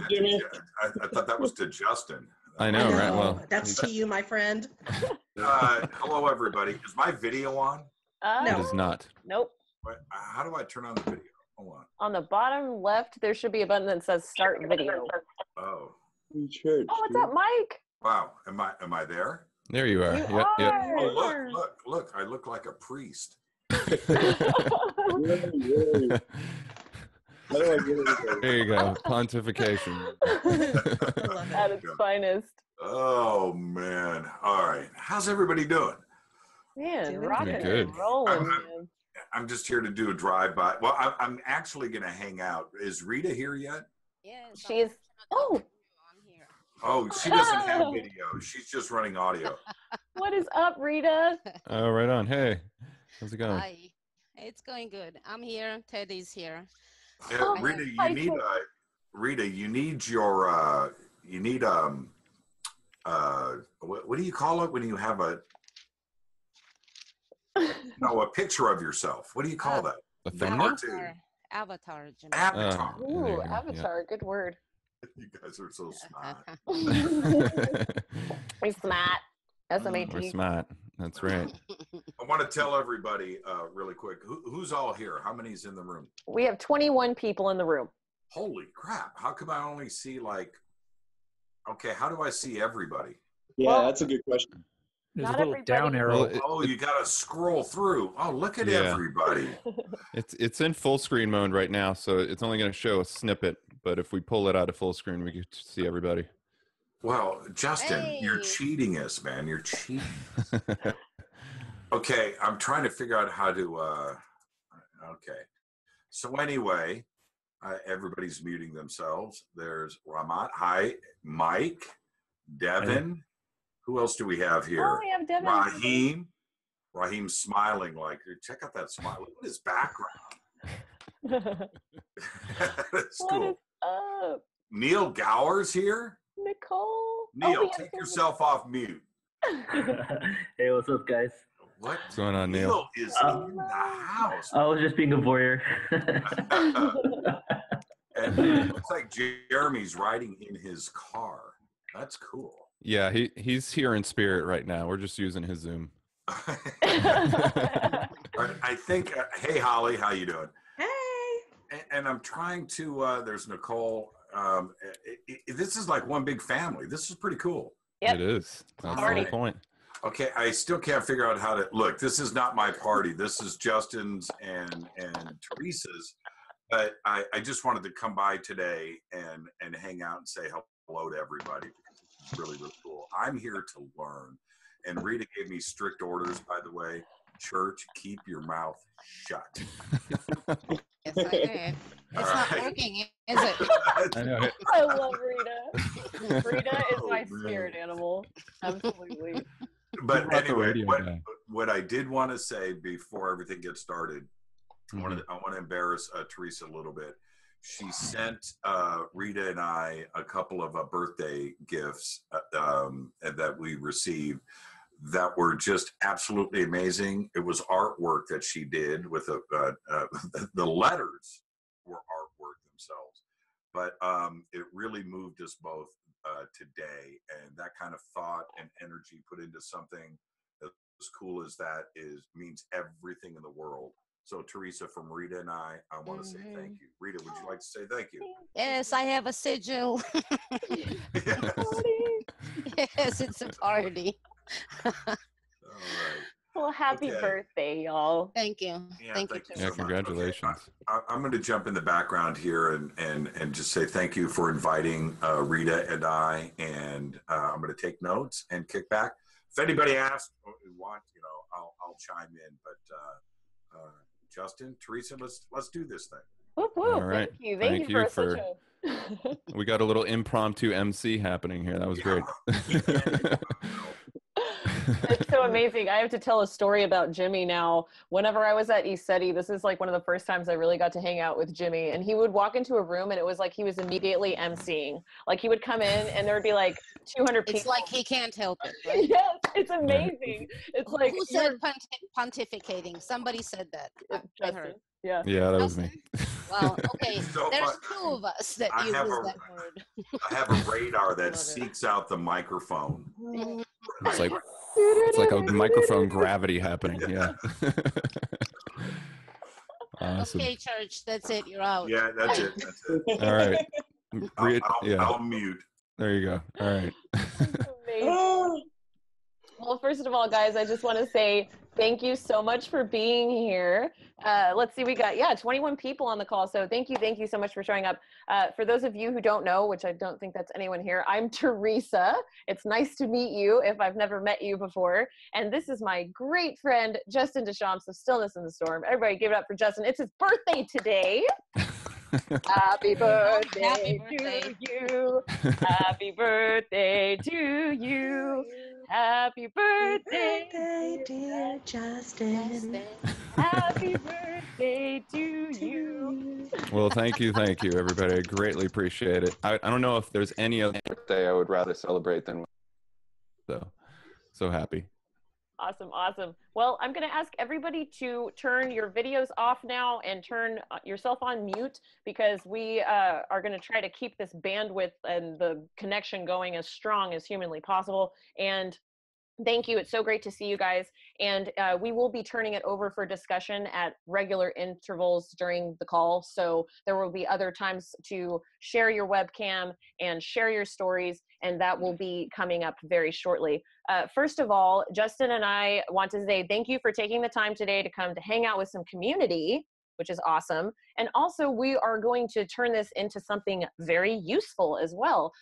saying that I thought that was to Justin. I know, right? Well, that's to you, my friend. Hello, everybody. Is my video on? It is not. Nope. How do I turn on the video? Hold on. On the bottom left, there should be a button that says Start Video. Oh. What's up, Mike? Wow. Am I there? There you are. You are. Oh, look. I look like a priest. There you go. Pontification. At its finest. Oh, man. All right. How's everybody doing? Man, Doing rocking good. and rolling, man. I'm just here to do a drive-by. Well, I'm actually going to hang out. Is Rita here yet? Yes. She's... Oh! I'm here. Oh, she doesn't have video. She's just running audio. What is up, Rita? Oh, right on. Hey, how's it going? Hi. It's going good. I'm here. Teddy's here. Yeah, Rita, you need your what do you call it when you have a picture of yourself? What do you call that? A thumbnail? Avatar. Avatar. Ooh, Avatar. Good word. You guys are so smart. We're smart. S-M-A-T. We're smart. That's right. I want to tell everybody really quick, who's all here? How many's in the room? We have 21 people in the room. Holy crap. How come I only see okay, how do I see everybody? Yeah, that's a good question. There's a little down arrow. Well, you got to scroll through. Oh, look at everybody. It's in full screen mode right now, so it's only going to show a snippet. But if we pull it out of full screen, we can see everybody. Well, Justin, you're cheating us, man. You're cheating. Okay, I'm trying to figure out how to. Okay, so anyway, everybody's muting themselves. There's Ramat. Hi, Mike, Devin. Hey. Who else do we have here? Oh, we have Devin. Raheem. Raheem's smiling like. Check out that smile. Look at his background. That's cool. What is up? Neil Gower's here. Nicole. Neil, take yourself off mute. Hey, what's up, guys? What's going on, Neil? Neil is in the house. I was just being a voyeur. And it looks like Jeremy's riding in his car. That's cool. Yeah, he's here in spirit right now. We're just using his Zoom. I think, hey, Holly, how you doing? Hey. And I'm trying to, there's Nicole. This is like one big family. This is pretty cool. Yep. It is. That's the whole point. Okay, I still can't figure out how to look. This is not my party. This is Justin's and Teresa's. But I just wanted to come by today and hang out and say hello to everybody because it's really, really cool. I'm here to learn. And Rita gave me strict orders, by the way. Church, keep your mouth shut. Yes, I did. It's not working, is it? I know. I love Rita. Rita is my spirit animal. Absolutely. But anyway, what I did want to say before everything gets started, I want to embarrass Teresa a little bit. She sent Rita and I a couple of birthday gifts that we received that were just absolutely amazing. It was artwork that she did with the letters were artwork themselves, but it really moved us both today. And that kind of thought and energy put into something as cool as that means everything in the world. So Teresa, from Rita and I want to say thank you. Rita, would you like to say thank you? Yes, I have a sigil. Yes, it's a party. All right. Well, happy birthday, y'all. Thank you. Yeah, thank you. Yeah, congratulations. Okay. I'm going to jump in the background here and just say thank you for inviting Rita and I, and I'm going to take notes and kick back. If anybody asks or wants, I'll chime in. But Justin, Teresa, let's do this thing. Whoop, whoop. All right. Thank you for we got a little impromptu MC happening here. That was great. It's so amazing. I have to tell a story about Jimmy now. Whenever I was at ESETI, this is like one of the first times I really got to hang out with Jimmy. And he would walk into a room and it was like he was immediately emceeing. Like he would come in and there would be like 200 people. It's like he can't help it, right? Yes, it's amazing. It's like Who said pontificating? Somebody said that. I heard. Yeah. Yeah, that was me. Well, okay. So There's fun. 2 of us that I uses have that word. I have a radar that Love it. seeks out the microphone. It's like a microphone gravity happening. Yeah. Awesome. Okay, church, that's it. You're out. Yeah, that's it. That's it. All right. I'll mute. There you go. All right. Amazing. Well, first of all, guys, I just want to say thank you so much for being here. Let's see, we got, 21 people on the call. So thank you so much for showing up. For those of you who don't know, which I don't think that's anyone here, I'm Teresa. It's nice to meet you if I've never met you before. And this is my great friend, Justin Deschamps of Stillness in the Storm. Everybody give it up for Justin. It's his birthday today. Happy birthday to you. Happy birthday to you. Happy birthday, dear Justin. Happy birthday to you. Well, thank you, everybody. I greatly appreciate it. I don't know if there's any other birthday I would rather celebrate than so happy. Awesome. Well, I'm going to ask everybody to turn your videos off now and turn yourself on mute because we are going to try to keep this bandwidth and the connection going as strong as humanly possible. And thank you. It's so great to see you guys. And we will be turning it over for discussion at regular intervals during the call. So there will be other times to share your webcam and share your stories. And that will be coming up very shortly. First of all, Justin and I want to say thank you for taking the time today to come to hang out with some community, which is awesome. And also we are going to turn this into something very useful as well.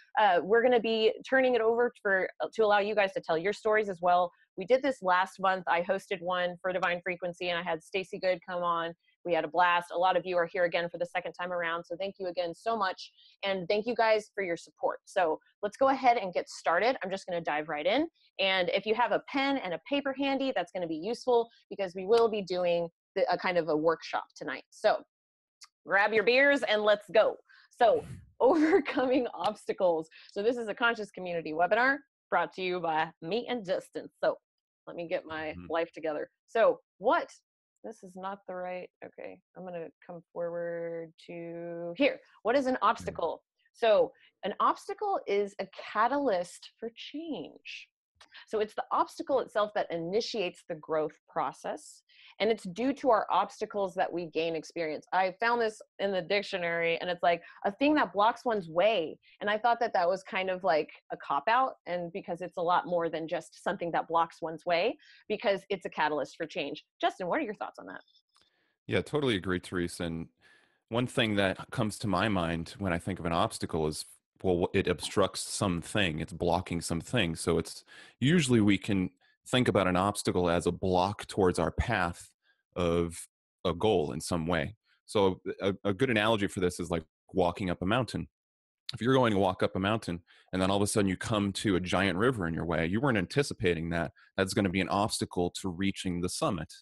We're going to be turning it over to allow you guys to tell your stories as well. We did this last month. I hosted one for Divine Frequency and I had Stacy Good come on. We had a blast. A lot of you are here again for the second time around. So thank you again so much. And thank you guys for your support. So let's go ahead and get started. I'm just going to dive right in. And if you have a pen and a paper handy, that's going to be useful because we will be doing a kind of a workshop tonight. So grab your beers and let's go. So overcoming obstacles. So this is a conscious community webinar brought to you by me and Justin. So let me get my life together. So this is not the right, okay, I'm going to come forward to here. What is an obstacle? So an obstacle is a catalyst for change. So it's the obstacle itself that initiates the growth process. And it's due to our obstacles that we gain experience. I found this in the dictionary and it's like a thing that blocks one's way. And I thought that that was kind of like a cop-out, and because it's a lot more than just something that blocks one's way, because it's a catalyst for change. Justin, what are your thoughts on that? Yeah, totally agree, Teresa. And one thing that comes to my mind when I think of an obstacle is, well, it obstructs something, it's blocking something. So it's usually we can think about an obstacle as a block towards our path of a goal in some way. So a good analogy for this is like walking up a mountain. If you're going to walk up a mountain and then all of a sudden you come to a giant river in your way, you weren't anticipating that. That's going to be an obstacle to reaching the summit.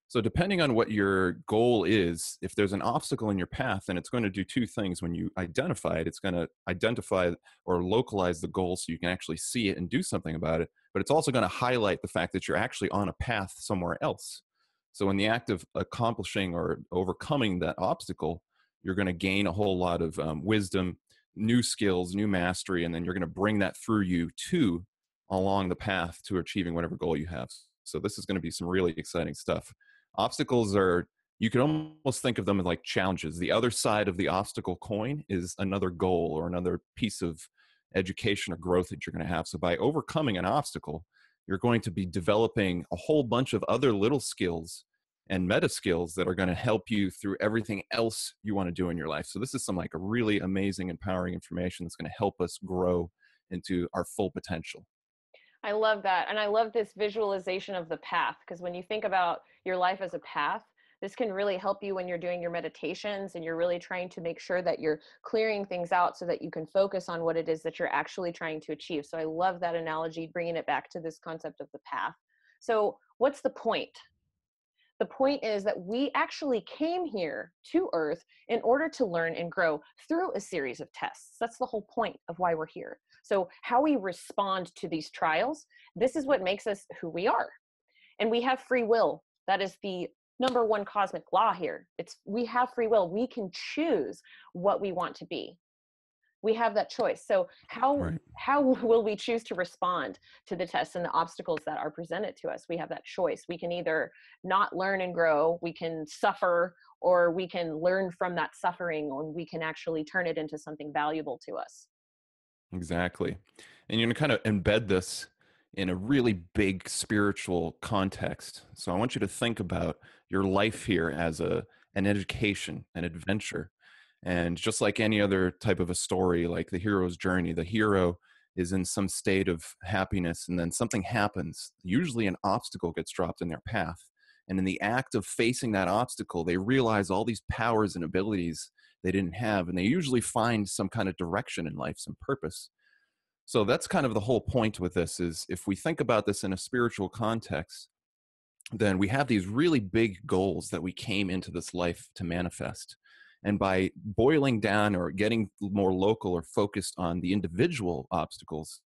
So depending on what your goal is, if there's an obstacle in your path, then it's going to do two things when you identify it. It's going to identify or localize the goal so you can actually see it and do something about it. But it's also going to highlight the fact that you're actually on a path somewhere else. So in the act of accomplishing or overcoming that obstacle, you're going to gain a whole lot of wisdom, new skills, new mastery, and then you're going to bring that through you to along the path to achieving whatever goal you have. So this is going to be some really exciting stuff. Obstacles are, you can almost think of them as like challenges. The other side of the obstacle coin is another goal or another piece of education or growth that you're going to have. So by overcoming an obstacle, you're going to be developing a whole bunch of other little skills and meta skills that are going to help you through everything else you want to do in your life. So this is some like a really amazing, empowering information that's going to help us grow into our full potential. I love that. And I love this visualization of the path, because when you think about your life as a path, This can really help you when you're doing your meditations and you're really trying to make sure that you're clearing things out so that you can focus on what it is that you're actually trying to achieve. So I love that analogy, bringing it back to this concept of the path. So what's the point? The point is that we actually came here to Earth in order to learn and grow through a series of tests. That's the whole point of why we're here. So how we respond to these trials, this is what makes us who we are. And we have free will. That is the number one cosmic law here. We have free will. We can choose what we want to be. We have that choice. So how will we choose to respond to the tests and the obstacles that are presented to us? We have that choice. We can either not learn and grow, we can suffer, or we can learn from that suffering, and we can actually turn it into something valuable to us. Exactly. And you're going to kind of embed this in a really big spiritual context. So I want you to think about your life here as an education, an adventure. And just like any other type of a story, like the hero's journey, the hero is in some state of happiness, and then something happens. Usually an obstacle gets dropped in their path. And in the act of facing that obstacle, they realize all these powers and abilities they didn't have. And they usually find some kind of direction in life, some purpose. So that's kind of the whole point with this, is if we think about this in a spiritual context, then we have these really big goals that we came into this life to manifest. And by boiling down or getting more local or focused on the individual obstacles,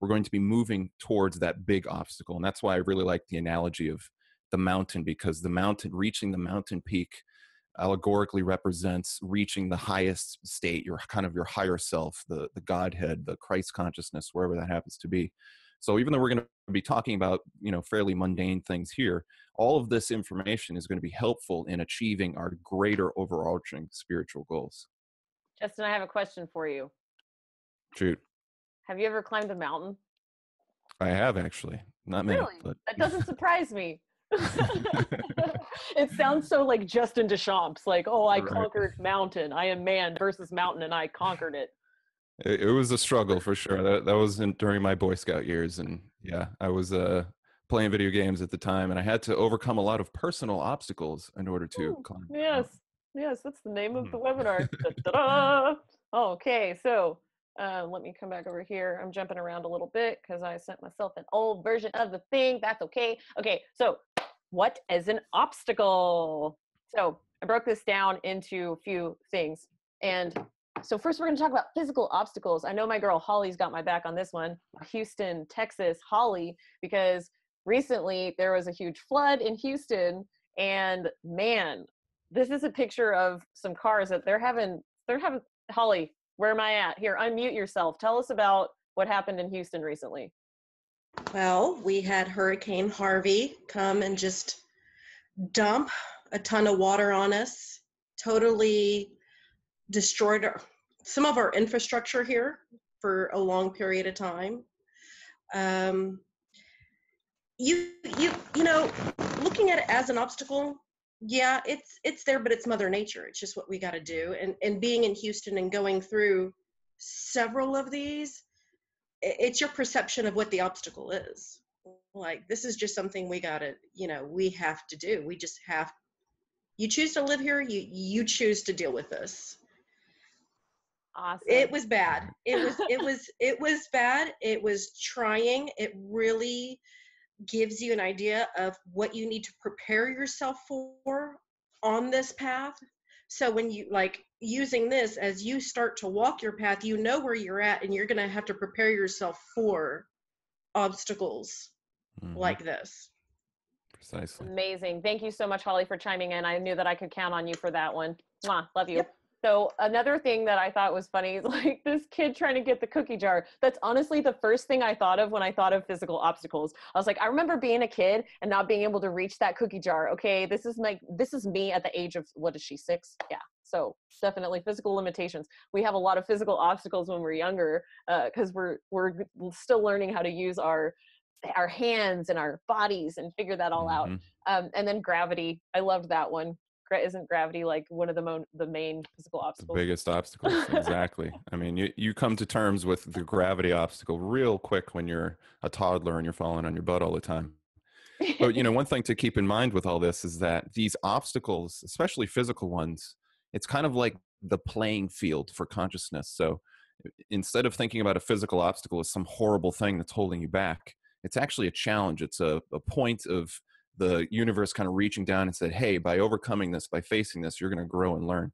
we're going to be moving towards that big obstacle. And that's why I really like the analogy of the mountain, because the mountain, reaching the mountain peak allegorically represents reaching the highest state, your kind of your higher self, the Godhead, the Christ consciousness, wherever that happens to be. So even though we're going to be talking about, fairly mundane things here, all of this information is going to be helpful in achieving our greater overarching spiritual goals. Justin, I have a question for you. Shoot. Have you ever climbed a mountain? I have, actually. Not many. Really? But... That doesn't surprise me. It sounds so like Justin Deschamps, like, oh, I conquered mountain. I am man versus mountain, and I conquered it. It was a struggle for sure. That was during my Boy Scout years, and yeah, I was playing video games at the time, and I had to overcome a lot of personal obstacles in order to climb. Yes, that's the name of the webinar. Da-da-da! Okay, so let me come back over here. I'm jumping around a little bit because I sent myself an old version of the thing. That's okay. Okay, so what is an obstacle? So I broke this down into a few things, and so first we're going to talk about physical obstacles. I know my girl Holly's got my back on this one. Houston, Texas, Holly, because recently there was a huge flood in Houston, and man, this is a picture of some cars that they're having. Holly, where am I at? Here, unmute yourself. Tell us about what happened in Houston recently. Well, we had Hurricane Harvey come and just dump a ton of water on us, totally destroyed some of our infrastructure here for a long period of time. Looking at it as an obstacle, yeah, it's there, but it's Mother Nature. It's just what we got to do. And being in Houston and going through several of these, it's your perception of what the obstacle is. Like, this is just something we got to, we have to do. We just have. You choose to live here. You choose to deal with this. Awesome. It was bad. It was bad. It was trying. It really gives you an idea of what you need to prepare yourself for on this path. So when you using this, as you start to walk your path, you know where you're at, and you're going to have to prepare yourself for obstacles like this. Precisely. Amazing. Thank you so much, Holly, for chiming in. I knew that I could count on you for that one. Mwah, love you. Yep. So another thing that I thought was funny is like this kid trying to get the cookie jar. That's honestly the first thing I thought of when I thought of physical obstacles. I was like, I remember being a kid and not being able to reach that cookie jar. Okay, this is me at the age of, what is she, 6? Yeah. So definitely physical limitations. We have a lot of physical obstacles when we're younger because we're still learning how to use our hands and our bodies and figure that all out. And then gravity. I loved that one. Isn't gravity like one of the main physical obstacles? The biggest obstacles, exactly. I mean, you come to terms with the gravity obstacle real quick when you're a toddler and you're falling on your butt all the time. But, you know, one thing to keep in mind with all this is that these obstacles, especially physical ones, it's kind of like the playing field for consciousness. So instead of thinking about a physical obstacle as some horrible thing that's holding you back, it's actually a challenge. It's a point of the universe kind of reaching down and said, hey, by overcoming this, by facing this, you're going to grow and learn.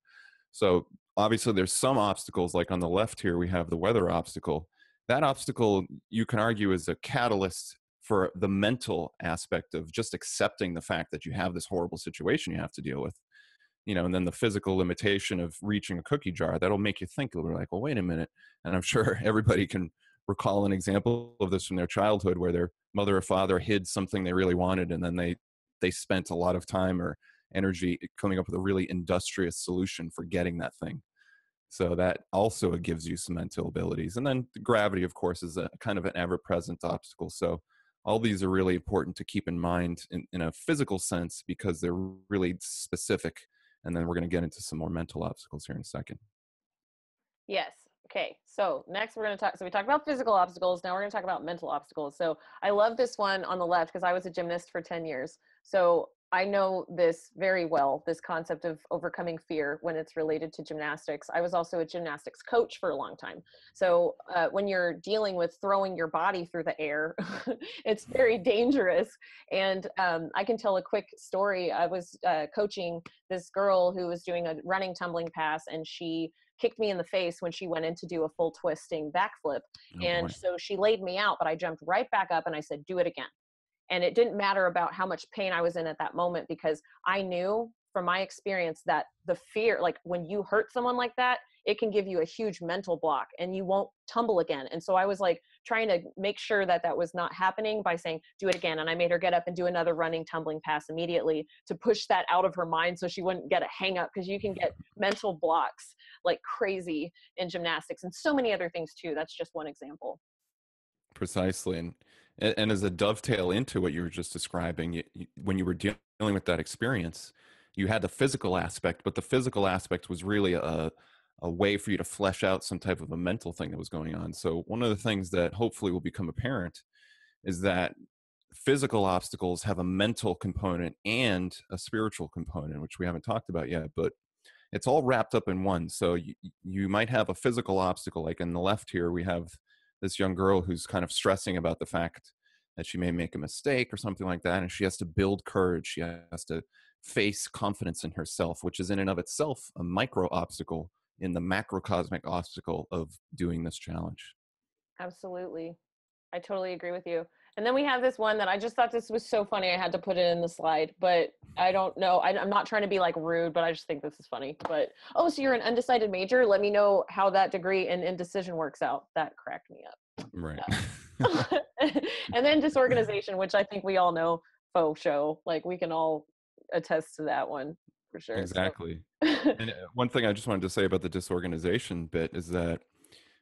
So obviously there's some obstacles, like on the left here, we have the weather obstacle. That obstacle, you can argue, is a catalyst for the mental aspect of just accepting the fact that you have this horrible situation you have to deal with. You know, and then the physical limitation of reaching a cookie jar, that'll make you think a little like, well, wait a minute. And I'm sure everybody can recall an example of this from their childhood where their mother or father hid something they really wanted, and then they spent a lot of time or energy coming up with a really industrious solution for getting that thing. So that also gives you some mental abilities. And then gravity, of course, is a kind of an ever-present obstacle. So all these are really important to keep in mind in a physical sense because they're really specific. And then we're going to get into some more mental obstacles here in a second. Yes. Okay. So next we're going to talk. So we talked about physical obstacles. Now we're going to talk about mental obstacles. So I love this one on the left because I was a gymnast for 10 years. So I know this very well, this concept of overcoming fear when it's related to gymnastics. I was also a gymnastics coach for a long time. So when you're dealing with throwing your body through the air, it's very dangerous. And I can tell a quick story. I was coaching this girl who was doing a running tumbling pass, and she kicked me in the face when she went in to do a full twisting backflip. And so she laid me out, but I jumped right back up and I said, do it again. And it didn't matter about how much pain I was in at that moment, because I knew from my experience that the fear, like when you hurt someone like that, it can give you a huge mental block and you won't tumble again. And so I was like trying to make sure that that was not happening by saying, do it again. And I made her get up and do another running tumbling pass immediately to push that out of her mind so she wouldn't get a hang up, because you can get mental blocks like crazy in gymnastics and so many other things too. That's just one example. Precisely. And as a dovetail into what you were just describing, when you were dealing with that experience, you had the physical aspect, but the physical aspect was really a way for you to flesh out some type of a mental thing that was going on. So one of the things that hopefully will become apparent is that physical obstacles have a mental component and a spiritual component, which we haven't talked about yet, but it's all wrapped up in one. So you might have a physical obstacle, like in the left here, we have this young girl who's kind of stressing about the fact that she may make a mistake or something like that. And she has to build courage. She has to face confidence in herself, which is in and of itself a micro obstacle in the macrocosmic obstacle of doing this challenge. Absolutely. I totally agree with you. And then we have this one that I just thought this was so funny. I had to put it in the slide, but I don't know. I'm not trying to be like rude, but I just think this is funny. But, oh, so you're an undecided major? Let me know how that degree in indecision works out. That cracked me up. Right. And then disorganization, which I think we all know, faux show. Like we can all attest to that one for sure. Exactly. And one thing I just wanted to say about the disorganization bit is that,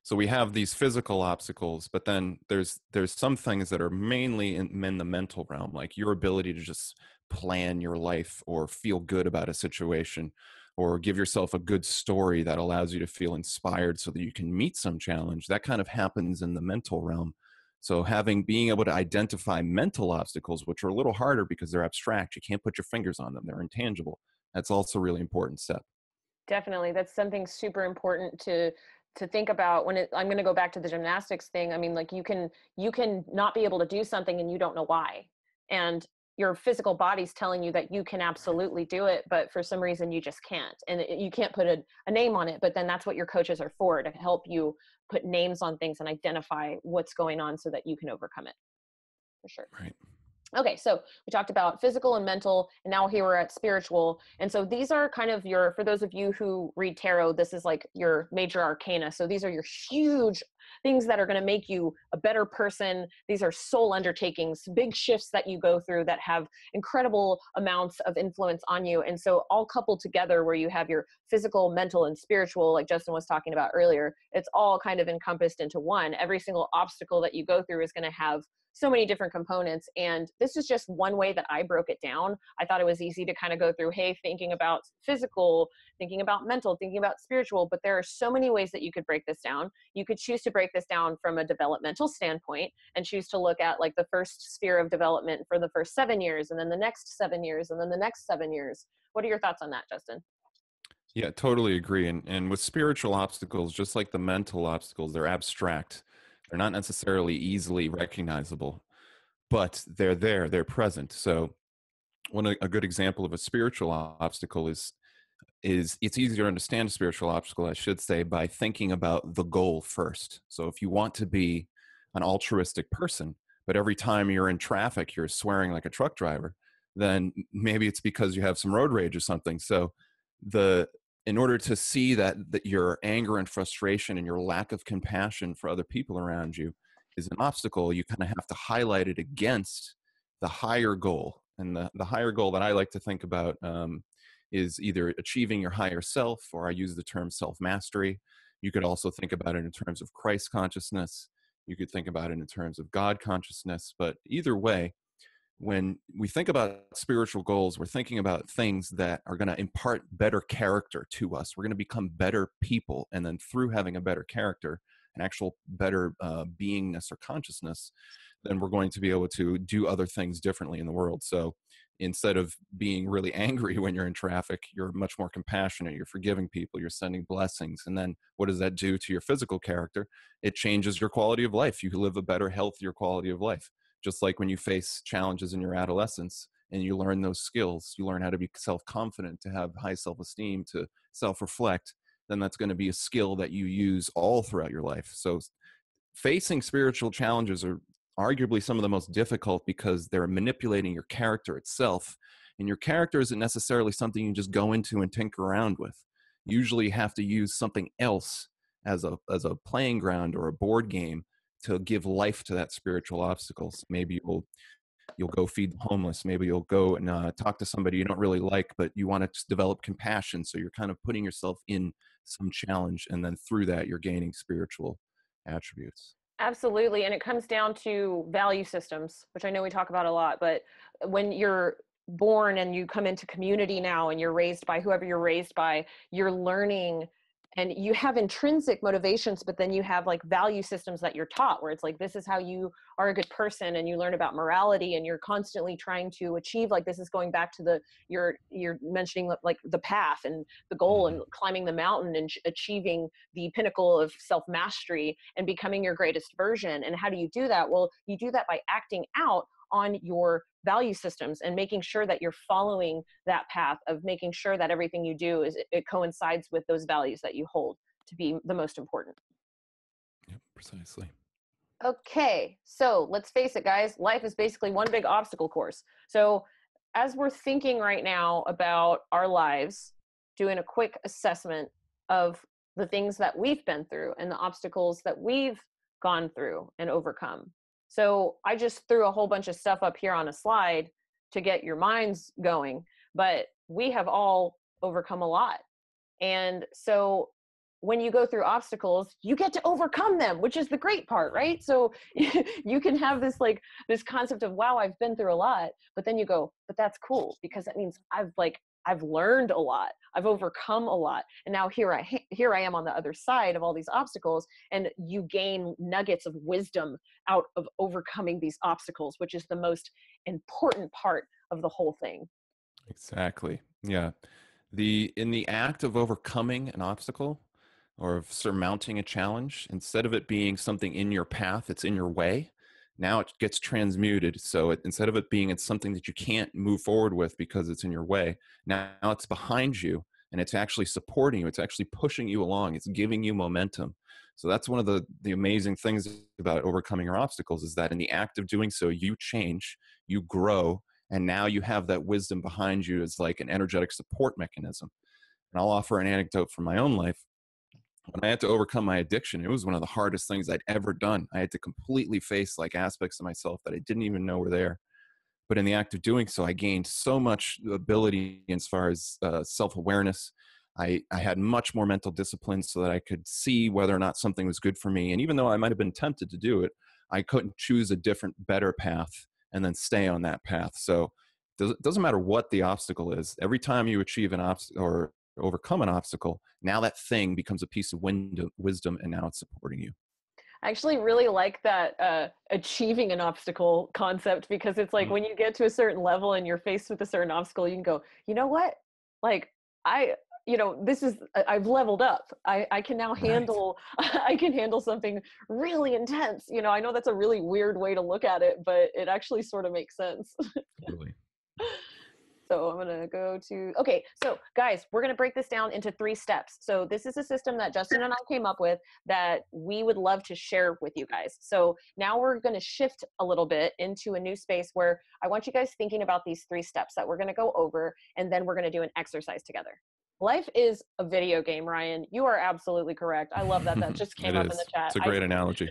so we have these physical obstacles, but then there's some things that are mainly in the mental realm, like your ability to just plan your life or feel good about a situation or give yourself a good story that allows you to feel inspired so that you can meet some challenge. That kind of happens in the mental realm. So being able to identify mental obstacles, which are a little harder because they're abstract, you can't put your fingers on them, they're intangible. That's also a really important step. Definitely. That's something super important to think about when I'm going to go back to the gymnastics thing. I mean, like you can not be able to do something and you don't know why. And your physical body's telling you that you can absolutely do it, but for some reason you just can't. And you can't put a name on it, but then that's what your coaches are for, to help you put names on things and identify what's going on so that you can overcome it. For sure. Right. Okay, so we talked about physical and mental, and now here we're at spiritual. And so these are kind of for those of you who read tarot, this is like your major arcana. So these are your huge things that are going to make you a better person. These are soul undertakings, big shifts that you go through that have incredible amounts of influence on you. And so all coupled together, where you have your physical, mental, and spiritual, like Justin was talking about earlier, it's all kind of encompassed into one. Every single obstacle that you go through is going to have so many different components. And this is just one way that I broke it down. I thought it was easy to kind of go through, hey, thinking about physical, thinking about mental, thinking about spiritual, but there are so many ways that you could break this down. You could choose to break break this down from a developmental standpoint and choose to look at like the first sphere of development for the first 7 years, and then the next 7 years, and then the next 7 years. What are your thoughts on that, Justin? Yeah, totally agree. And with spiritual obstacles, just like the mental obstacles, they're abstract. They're not necessarily easily recognizable, but they're there, they're present. So a good example of a spiritual obstacle is it's easier to understand a spiritual obstacle, I should say, by thinking about the goal first. So if you want to be an altruistic person, but every time you're in traffic, you're swearing like a truck driver, then maybe it's because you have some road rage or something. So in order to see that your anger and frustration and your lack of compassion for other people around you is an obstacle, you kind of have to highlight it against the higher goal. And the higher goal that I like to think about is either achieving your higher self, or I use the term self-mastery. You could also think about it in terms of Christ consciousness. You could think about it in terms of God consciousness. But either way, when we think about spiritual goals, we're thinking about things that are going to impart better character to us. We're going to become better people. And then through having a better character, an actual better beingness or consciousness, then we're going to be able to do other things differently in the world. So instead of being really angry when you're in traffic, you're much more compassionate, you're forgiving people, you're sending blessings. And then what does that do to your physical character? It changes your quality of life. You live a better, healthier quality of life. Just like when you face challenges in your adolescence and you learn those skills, you learn how to be self-confident, to have high self-esteem, to self-reflect, then that's going to be a skill that you use all throughout your life. So facing spiritual challenges are arguably some of the most difficult because they're manipulating your character itself. And your character isn't necessarily something you just go into and tinker around with. You usually have to use something else as a playing ground or a board game to give life to that spiritual obstacle. So maybe you'll go feed the homeless. Maybe you'll go and talk to somebody you don't really like, but you want to develop compassion. So you're kind of putting yourself in some challenge, and then through that, you're gaining spiritual attributes. Absolutely. And it comes down to value systems, which I know we talk about a lot, but when you're born and you come into community now and you're raised by whoever you're raised by, you're learning, and you have intrinsic motivations, but then you have like value systems that you're taught where it's like, this is how you are a good person, and you learn about morality, and you're constantly trying to achieve, like, this is going back to you're mentioning like the path and the goal and climbing the mountain and achieving the pinnacle of self-mastery and becoming your greatest version. And how do you do that? Well, you do that by acting out on your value systems and making sure that you're following that path of making sure that everything you do it coincides with those values that you hold to be the most important. Yep, precisely. Okay, so let's face it, guys, life is basically one big obstacle course. So as we're thinking right now about our lives, doing a quick assessment of the things that we've been through and the obstacles that we've gone through and overcome. So I just threw a whole bunch of stuff up here on a slide to get your minds going, but we have all overcome a lot. And so when you go through obstacles, you get to overcome them, which is the great part, right? So you can have this concept of, wow, I've been through a lot, but then you go, but that's cool because that means I've learned a lot. I've overcome a lot. And now here I am on the other side of all these obstacles, and you gain nuggets of wisdom out of overcoming these obstacles, which is the most important part of the whole thing. Exactly. Yeah. In the act of overcoming an obstacle or of surmounting a challenge, instead of it being something in your path, it's in your way. Now it gets transmuted. So instead of it being something that you can't move forward with because it's in your way, now it's behind you and it's actually supporting you. It's actually pushing you along. It's giving you momentum. So that's one of the amazing things about overcoming your obstacles, is that in the act of doing so, you change, you grow, and now you have that wisdom behind you as like an energetic support mechanism. And I'll offer an anecdote from my own life. When I had to overcome my addiction, it was one of the hardest things I'd ever done. I had to completely face like aspects of myself that I didn't even know were there. But in the act of doing so, I gained so much ability as far as self-awareness. I had much more mental discipline so that I could see whether or not something was good for me. And even though I might have been tempted to do it, I couldn't choose a different, better path and then stay on that path. So it doesn't matter what the obstacle is. Every time you achieve an obstacle or overcome an obstacle, now that thing becomes a piece of wisdom, and now it's supporting you. I actually really like that achieving an obstacle concept, because it's like when you get to a certain level and you're faced with a certain obstacle, you can go, you know what? Like I've leveled up. I can now handle, I can handle something really intense. I know that's a really weird way to look at it, but it actually sort of makes sense. Totally. So I'm going to go to, okay, so guys, we're going to break this down into 3 steps. So this is a system that Justin and I came up with that we would love to share with you guys. So now we're going to shift a little bit into a new space where I want you guys thinking about these 3 steps that we're going to go over, and then we're going to do an exercise together. Life is a video game, Ryan. You are absolutely correct. I love that. That just came up in the chat. It's a great analogy.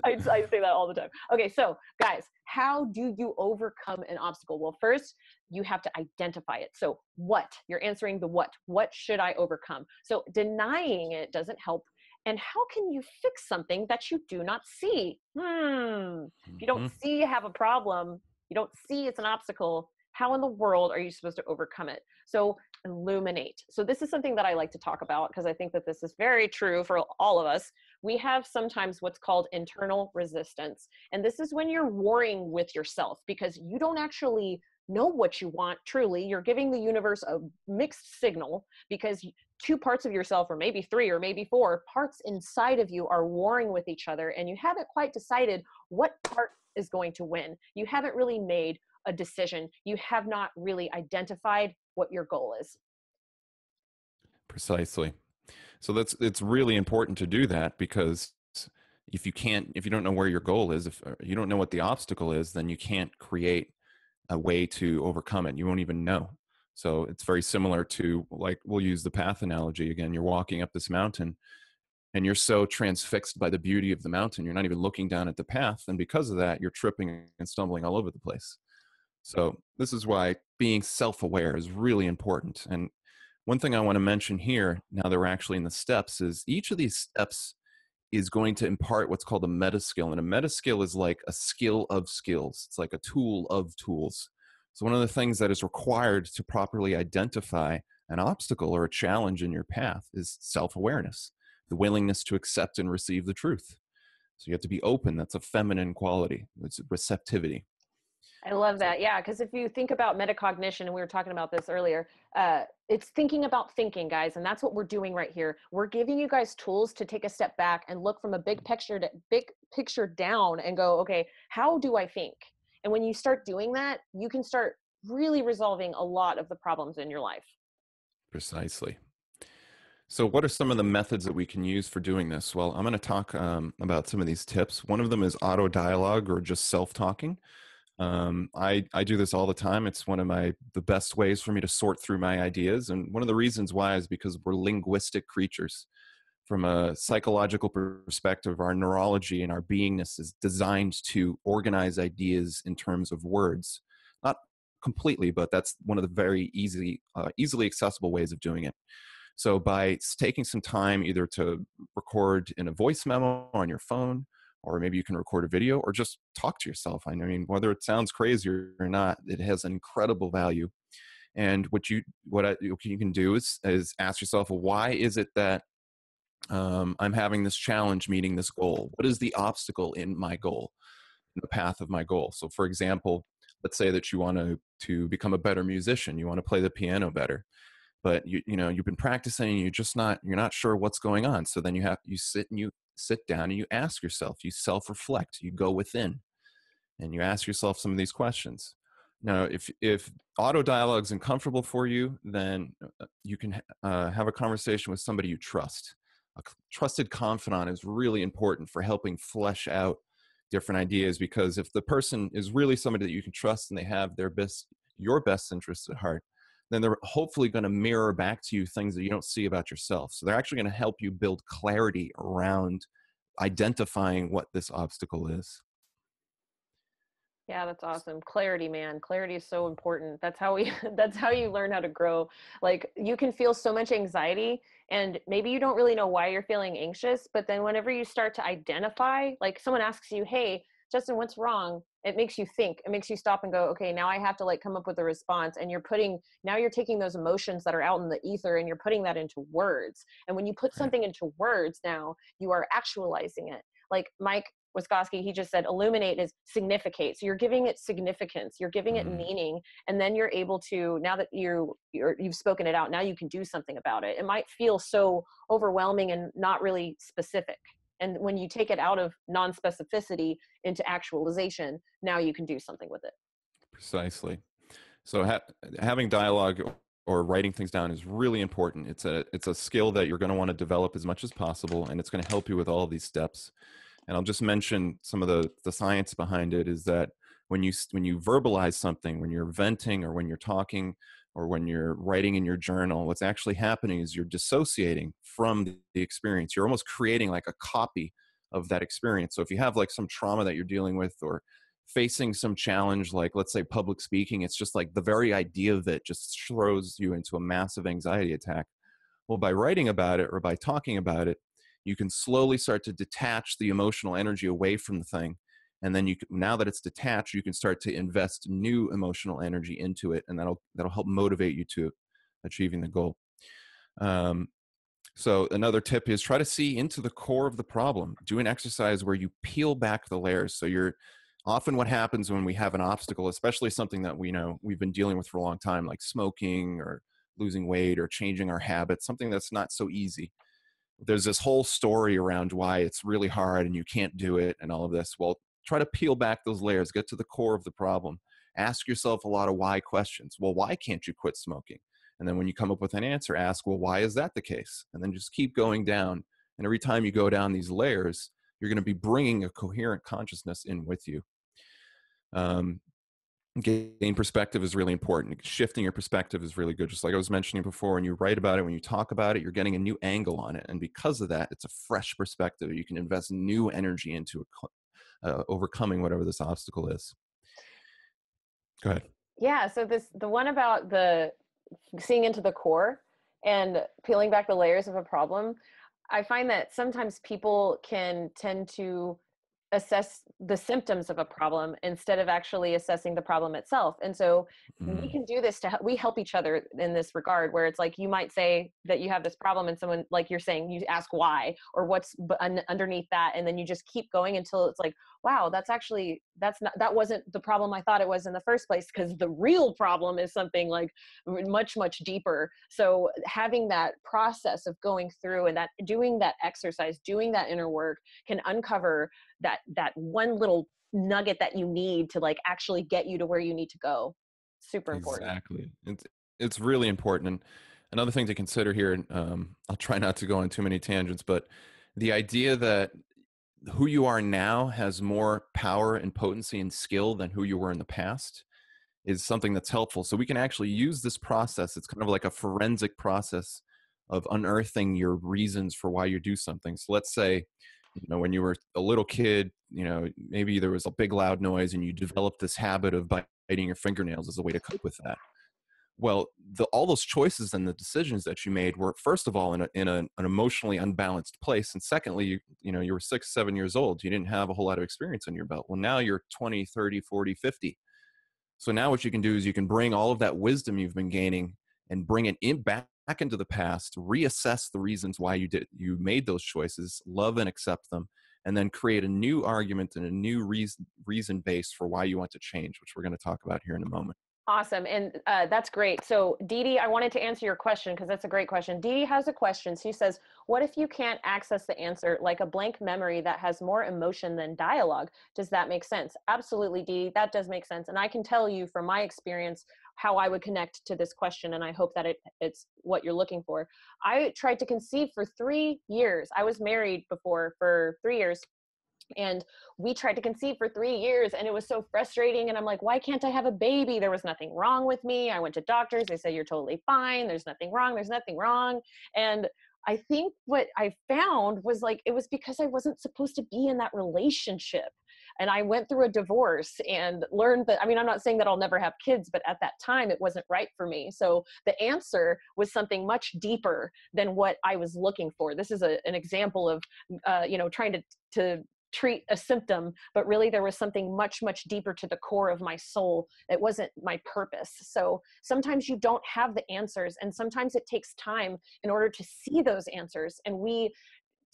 I say that all the time. Okay, so guys, how do you overcome an obstacle? Well, first, you have to identify it. So what? You're answering the what. What should I overcome? So denying it doesn't help. And how can you fix something that you do not see? If you don't see you have a problem, you don't see it's an obstacle, how in the world are you supposed to overcome it? So illuminate. So this is something that I like to talk about because I think that this is very true for all of us. We have sometimes what's called internal resistance. And this is when you're warring with yourself because you don't actually know what you want truly. You're giving the universe a mixed signal because 2 parts of yourself, or maybe 3 or maybe 4 parts inside of you are warring with each other, and you haven't quite decided what part is going to win. You haven't really made a decision. You have not really identified what your goal is. Precisely. So it's really important to do that, because if you don't know where your goal is, if you don't know what the obstacle is, then you can't create a way to overcome it. You won't even know. So it's very similar to, like, we'll use the path analogy again. You're walking up this mountain and you're so transfixed by the beauty of the mountain, you're not even looking down at the path. And because of that, you're tripping and stumbling all over the place. So this is why being self-aware is really important. And one thing I want to mention here, now that we're actually in the steps, is each of these steps is going to impart what's called a meta skill. And a meta skill is like a skill of skills. It's like a tool of tools. So one of the things that is required to properly identify an obstacle or a challenge in your path is self-awareness, the willingness to accept and receive the truth. So you have to be open. That's a feminine quality. It's receptivity. I love that. Yeah, because if you think about metacognition, and we were talking about this earlier, it's thinking about thinking, guys, and that's what we're doing right here. We're giving you guys tools to take a step back and look from a big picture down and go, okay, how do I think? And when you start doing that, you can start really resolving a lot of the problems in your life. Precisely. So what are some of the methods that we can use for doing this? Well, I'm going to talk about some of these tips. One of them is auto dialogue, or just self-talking. I do this all the time. It's one of the best ways for me to sort through my ideas. And one of the reasons why is because we're linguistic creatures. From a psychological perspective, our neurology and our beingness is designed to organize ideas in terms of words. Not completely, but that's one of the very easily accessible ways of doing it. So by taking some time either to record in a voice memo on your phone, or maybe you can record a video, or just talk to yourself. I mean, whether it sounds crazy or not, it has an incredible value. And what you can do is ask yourself, well, why is it that I'm having this challenge meeting this goal? What is the obstacle in my goal, in the path of my goal? So for example, let's say that you want to become a better musician. You want to play the piano better, but you've been practicing and you're not sure what's going on. So then you sit down and you ask yourself, you self-reflect, you go within and you ask yourself some of these questions. Now, if auto dialogue is uncomfortable for you, then you can have a conversation with somebody you trust. A trusted confidant is really important for helping flesh out different ideas, because if the person is really somebody that you can trust and they have your best interests at heart, then they're hopefully going to mirror back to you things that you don't see about yourself. So they're actually going to help you build clarity around identifying what this obstacle is. Yeah, that's awesome. Clarity, man. Clarity is so important. That's how you learn how to grow. Like, you can feel so much anxiety and maybe you don't really know why you're feeling anxious, but then whenever you start to identify, like someone asks you, hey, Justin, what's wrong? It makes you think. It makes you stop and go, okay, now I have to like come up with a response. And now you're taking those emotions that are out in the ether and you're putting that into words. And when you put something into words now, you are actualizing it. Like Mike Wiskoski, he just said, illuminate is significate. So you're giving it significance, you're giving it meaning, and then you're able to, now that you've spoken it out, now you can do something about it. It might feel so overwhelming and not really specific. And when you take it out of non-specificity into actualization, now you can do something with it. Precisely. So having dialogue or writing things down is really important. It's a skill that you're going to want to develop as much as possible, and it's going to help you with all of these steps. And I'll just mention some of the science behind it is that when you verbalize something, when you're venting or when you're talking or when you're writing in your journal, what's actually happening is you're dissociating from the experience. You're almost creating like a copy of that experience. So if you have like some trauma that you're dealing with or facing some challenge, like let's say public speaking, it's just like the very idea of it just throws you into a massive anxiety attack. Well, by writing about it or by talking about it, you can slowly start to detach the emotional energy away from the thing. And then now that it's detached, you can start to invest new emotional energy into it. And that'll help motivate you to achieving the goal. So another tip is try to see into the core of the problem. Do an exercise where you peel back the layers. So often what happens when we have an obstacle, especially something that we've been dealing with for a long time, like smoking or losing weight or changing our habits, something that's not so easy. There's this whole story around why it's really hard and you can't do it and all of this. Well, try to peel back those layers, get to the core of the problem. Ask yourself a lot of why questions. Well, why can't you quit smoking? And then when you come up with an answer, ask, well, why is that the case? And then just keep going down. And every time you go down these layers, you're going to be bringing a coherent consciousness in with you. Gain perspective is really important. Shifting your perspective is really good. Just like I was mentioning before, when you write about it, when you talk about it, you're getting a new angle on it. And because of that, it's a fresh perspective. You can invest new energy into overcoming whatever this obstacle is. Go ahead. Yeah. So the one about the seeing into the core and peeling back the layers of a problem, I find that sometimes people can tend to assess the symptoms of a problem instead of actually assessing the problem itself. And so we can do this we help each other in this regard, where it's like, you might say that you have this problem and someone, like you're saying, you ask why, or what's underneath that. And then you just keep going until it's like, wow, that wasn't the problem I thought it was in the first place. Because the real problem is something like much, much deeper. So having that process of going through and doing that exercise, doing that inner work can uncover that one little nugget that you need to like actually get you to where you need to go. Super important. Exactly. It's really important. And another thing to consider here, and I'll try not to go on too many tangents, but the idea that who you are now has more power and potency and skill than who you were in the past is something that's helpful. So we can actually use this process. It's kind of like a forensic process of unearthing your reasons for why you do something. So let's say, when you were a little kid, maybe there was a big loud noise and you developed this habit of biting your fingernails as a way to cope with that. Well, all those choices and the decisions that you made were, first of all, in an emotionally unbalanced place. And secondly, you were 6, 7 years old. You didn't have a whole lot of experience on your belt. Well, now you're 20, 30, 40, 50. So now what you can do is you can bring all of that wisdom you've been gaining and bring it back into the past, reassess the reasons why you made those choices, love and accept them, and then create a new argument and a new reason base for why you want to change, which we're going to talk about here in a moment. Awesome. And that's great. So Dee, I wanted to answer your question because that's a great question. Dee has a question. She says, what if you can't access the answer, like a blank memory that has more emotion than dialogue? Does that make sense? Absolutely, Dee, that does make sense. And I can tell you from my experience how I would connect to this question. And I hope that it's what you're looking for. I tried to conceive for 3 years. I was married before for 3 years. And we tried to conceive for 3 years and it was so frustrating. And I'm like, why can't I have a baby? There was nothing wrong with me. I went to doctors. They said, you're totally fine. There's nothing wrong. There's nothing wrong. And I think what I found was like, it was because I wasn't supposed to be in that relationship. And I went through a divorce and learned that, I'm not saying that I'll never have kids, but at that time it wasn't right for me. So the answer was something much deeper than what I was looking for. This is an example of, trying to treat a symptom, but really there was something much, much deeper to the core of my soul. It wasn't my purpose. So sometimes you don't have the answers, and sometimes it takes time in order to see those answers. And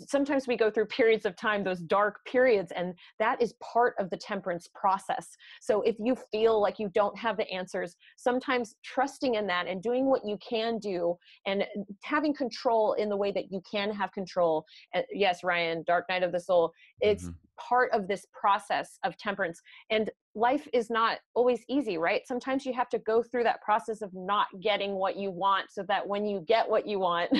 sometimes we go through periods of time, those dark periods, and that is part of the temperance process. So if you feel like you don't have the answers, sometimes trusting in that and doing what you can do and having control in the way that you can have control. Yes, Ryan, Dark Night of the Soul, it's part of this process of temperance. And life is not always easy, right? Sometimes you have to go through that process of not getting what you want, so that when you get what you want,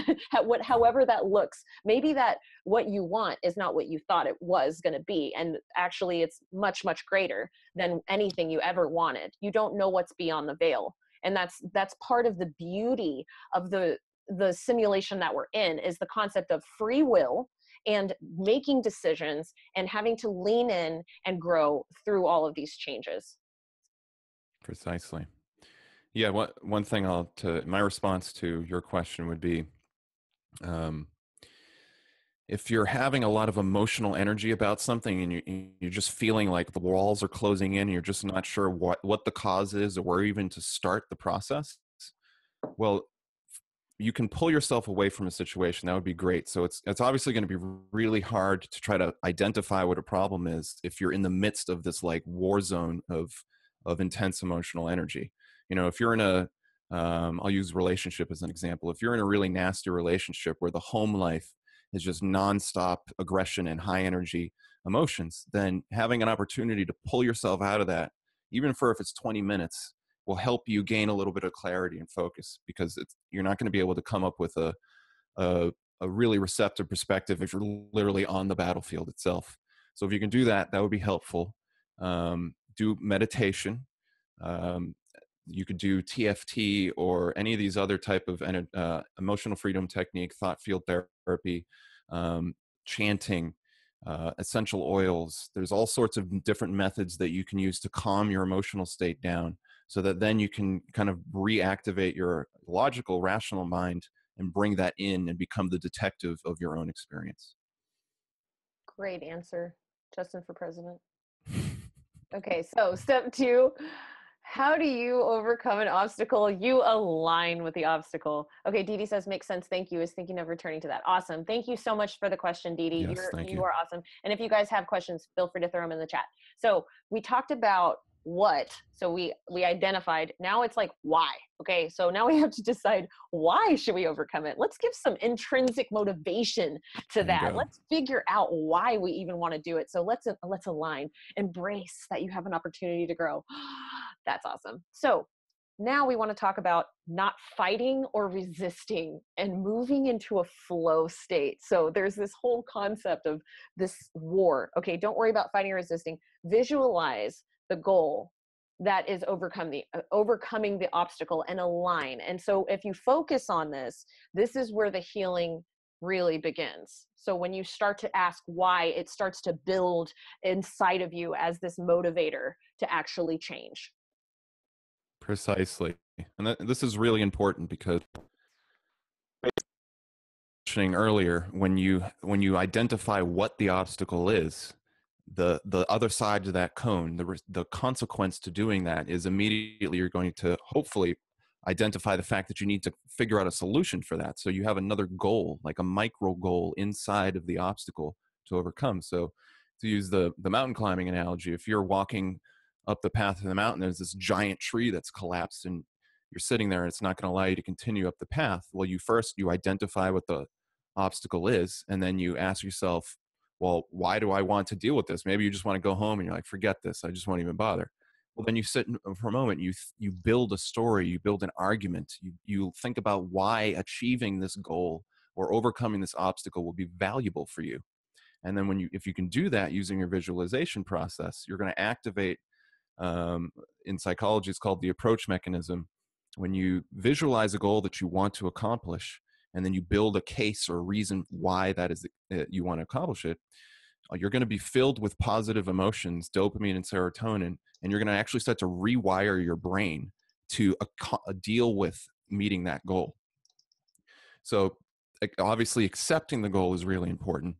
however that looks, maybe that what you want is not what you thought it was going to be. And actually it's much, much greater than anything you ever wanted. You don't know what's beyond the veil. And that's part of the beauty of the simulation that we're in, is the concept of free will and making decisions and having to lean in and grow through all of these changes. Precisely. Yeah. One thing my response to your question would be, if you're having a lot of emotional energy about something and you're just feeling like the walls are closing in, and you're just not sure what the cause is or where even to start the process, well, you can pull yourself away from a situation. That would be great. So it's obviously going to be really hard to try to identify what a problem is if you're in the midst of this like war zone of intense emotional energy. You know, if you're in I'll use relationship as an example. If you're in a really nasty relationship where the home life is just nonstop aggression and high energy emotions, then having an opportunity to pull yourself out of that, even if it's 20 minutes, will help you gain a little bit of clarity and focus, because you're not going to be able to come up with a really receptive perspective if you're literally on the battlefield itself. So if you can do that, that would be helpful. Do meditation. You could do TFT or any of these other type of emotional freedom technique, thought field therapy, chanting, essential oils. There's all sorts of different methods that you can use to calm your emotional state down, so that then you can kind of reactivate your logical, rational mind and bring that in and become the detective of your own experience. Great answer. Justin for president. Okay, so step 2, how do you overcome an obstacle? You align with the obstacle. Okay, Dee Dee says, makes sense. Thank you. Is thinking of returning to that. Awesome. Thank you so much for the question, Dee Dee. Yes, thank you. You are awesome. And if you guys have questions, feel free to throw them in the chat. So we talked about what, so we identified. Now it's like why. Okay, so now we have to decide, why should we overcome it? Let's give some intrinsic motivation to that. Let's figure out why we even want to do it. So let's align, embrace that you have an opportunity to grow. That's awesome. So now we want to talk about not fighting or resisting and moving into a flow state. So there's this whole concept of this war. Okay, don't worry about fighting or resisting. Visualize the goal that is overcoming the obstacle, and align. And so if you focus on this is where the healing really begins. So when you start to ask why, it starts to build inside of you as this motivator to actually change. Precisely. And this is really important, because mentioning earlier, when you identify what the obstacle is, the other side of that cone, the consequence to doing that is immediately you're going to hopefully identify the fact that you need to figure out a solution for that. So you have another goal, like a micro goal inside of the obstacle to overcome. So to use the mountain climbing analogy, if you're walking up the path of the mountain, there's this giant tree that's collapsed and you're sitting there and it's not going to allow you to continue up the path. Well, you identify what the obstacle is, and then you ask yourself, well, why do I want to deal with this? Maybe you just want to go home and you're like, forget this, I just won't even bother. Well, then you sit for a moment, you build a story, you build an argument, you think about why achieving this goal or overcoming this obstacle will be valuable for you. And then if you can do that using your visualization process, you're going to activate, in psychology, it's called the approach mechanism. When you visualize a goal that you want to accomplish, and then you build a case or a reason why that is you want to accomplish it, you're going to be filled with positive emotions, dopamine and serotonin, and you're going to actually start to rewire your brain to deal with meeting that goal. So obviously accepting the goal is really important.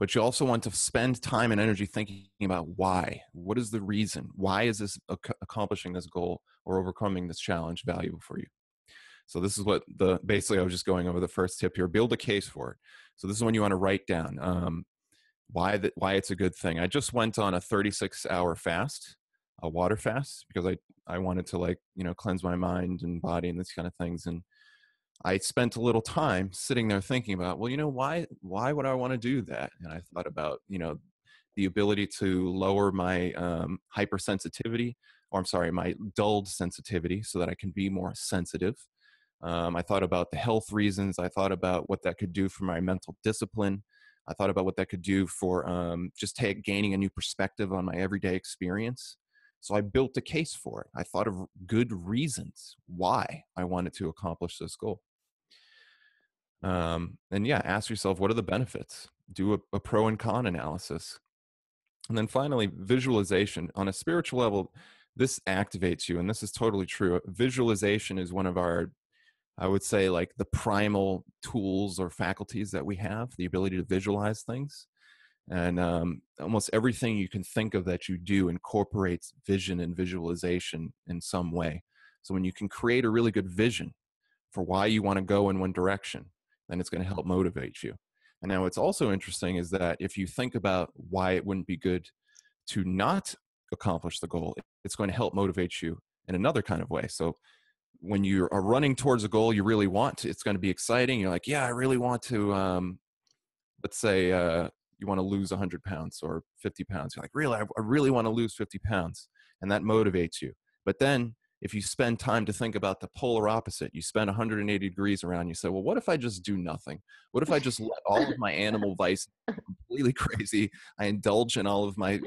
but you also want to spend time and energy thinking about why. What is the reason? Why is this accomplishing this goal or overcoming this challenge valuable for you? So this is what basically I was just going over the first tip here, build a case for it. So this is when you want to write down why it's a good thing. I just went on a 36-hour fast, a water fast, because I wanted to, like, cleanse my mind and body and these kind of things. And I spent a little time sitting there thinking about, well, why would I want to do that? And I thought about, the ability to lower my hypersensitivity, or I'm sorry, my dulled sensitivity, so that I can be more sensitive. I thought about the health reasons. I thought about what that could do for my mental discipline. I thought about what that could do for just gaining a new perspective on my everyday experience. So I built a case for it. I thought of good reasons why I wanted to accomplish this goal. And yeah, ask yourself, what are the benefits? Do a pro and con analysis. And then finally, visualization. On a spiritual level, this activates you, and this is totally true. Visualization is one of our, I would say, like the primal tools or faculties that we have, the ability to visualize things. And almost everything you can think of that you do incorporates vision and visualization in some way. So when you can create a really good vision for why you want to go in one direction, then it's going to help motivate you. And now what's also interesting is that if you think about why it wouldn't be good to not accomplish the goal, it's going to help motivate you in another kind of way. So when you are running towards a goal you really want to, it's going to be exciting. You're like, yeah, I really want to, let's say you want to lose 100 pounds or 50 pounds. You're like, really, I really want to lose 50 pounds. And that motivates you. But then if you spend time to think about the polar opposite, you spend 180 degrees around, you say, well, what if I just do nothing? What if I just let all of my animal vice completely crazy? I indulge in all of my,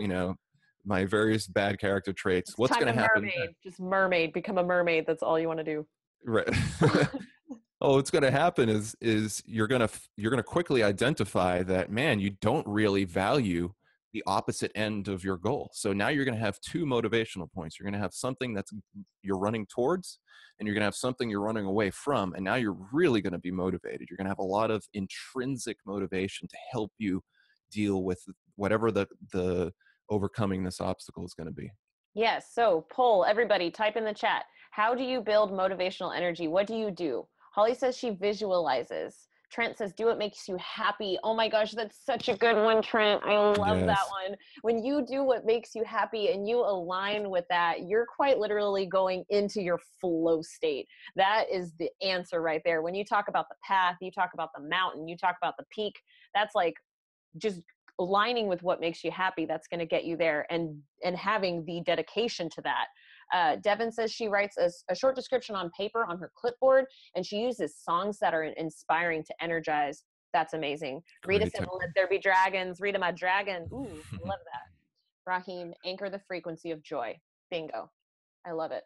my various bad character traits. It's what's going to happen? Mermaid. Just mermaid. Become a mermaid. That's all you want to do. Right. Oh, what's going to happen is you're going to quickly identify that, man, you don't really value the opposite end of your goal. So now you're going to have two motivational points. You're going to have something that's you're running towards, and you're going to have something you're running away from. And now you're really going to be motivated. You're going to have a lot of intrinsic motivation to help you deal with whatever the overcoming this obstacle is going to be. Yes. So poll, everybody, type in the chat. How do you build motivational energy? What do you do? Holly says she visualizes. Trent says, do what makes you happy. Oh my gosh, that's such a good one, Trent. I love that one. When you do what makes you happy and you align with that, you're quite literally going into your flow state. That is the answer right there. When you talk about the path, you talk about the mountain, you talk about the peak, that's like just aligning with what makes you happy. That's going to get you there, and having the dedication to that. Devin says she writes a short description on paper on her clipboard, and she uses songs that are inspiring to energize. That's amazing. Rita said, let there be dragons. Rita, my dragon. Ooh, I love that. Raheem, anchor the frequency of joy. Bingo. I love it.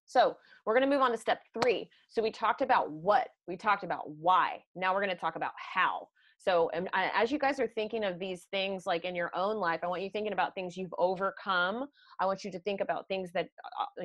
So we're going to move on to step 3. So we talked about what, we talked about why. Now we're going to talk about how. So as you guys are thinking of these things, like in your own life, I want you thinking about things you've overcome. I want you to think about things that,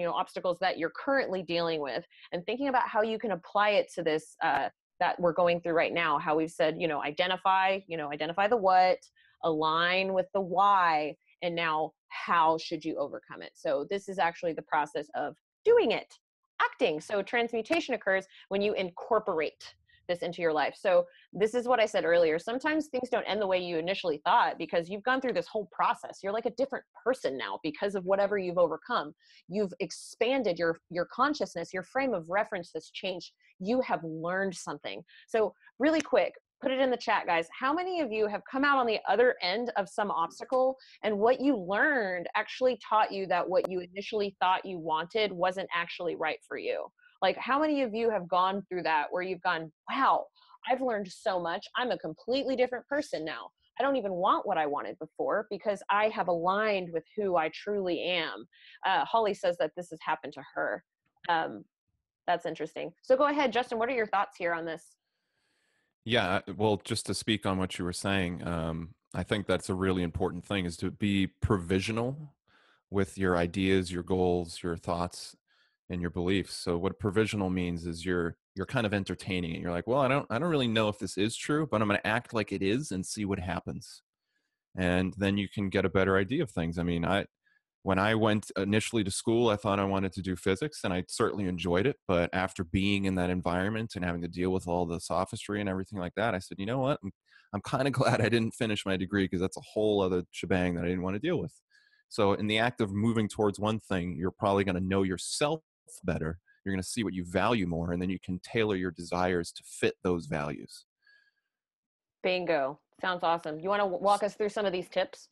obstacles that you're currently dealing with, and thinking about how you can apply it to this, that we're going through right now. How we've said, identify the what, align with the why, and now how should you overcome it? So this is actually the process of doing it, acting. So transmutation occurs when you incorporate this into your life. So this is what I said earlier. Sometimes things don't end the way you initially thought because you've gone through this whole process. You're like a different person now because of whatever you've overcome. You've expanded your consciousness, your frame of reference has changed. You have learned something. So really quick, put it in the chat, guys. How many of you have come out on the other end of some obstacle, and what you learned actually taught you that what you initially thought you wanted wasn't actually right for you? Like, how many of you have gone through that where you've gone, wow, I've learned so much. I'm a completely different person now. I don't even want what I wanted before because I have aligned with who I truly am. Holly says that this has happened to her. That's interesting. So go ahead, Justin, what are your thoughts here on this? Yeah, well, just to speak on what you were saying, I think that's a really important thing, is to be provisional with your ideas, your goals, your thoughts. in your beliefs. So what provisional means is you're kind of entertaining it. You're like, well, I don't really know if this is true, but I'm going to act like it is and see what happens. And then you can get a better idea of things. I mean, when I went initially to school, I thought I wanted to do physics, and I certainly enjoyed it. But after being in that environment and having to deal with all the sophistry and everything like that, I said, you know what? I'm kind of glad I didn't finish my degree, because that's a whole other shebang that I didn't want to deal with. So in the act of moving towards one thing, you're probably going to know yourself better. You're going to see what you value more, and then you can tailor your desires to fit those values. Bingo. Sounds awesome. You want to walk us through some of these tips?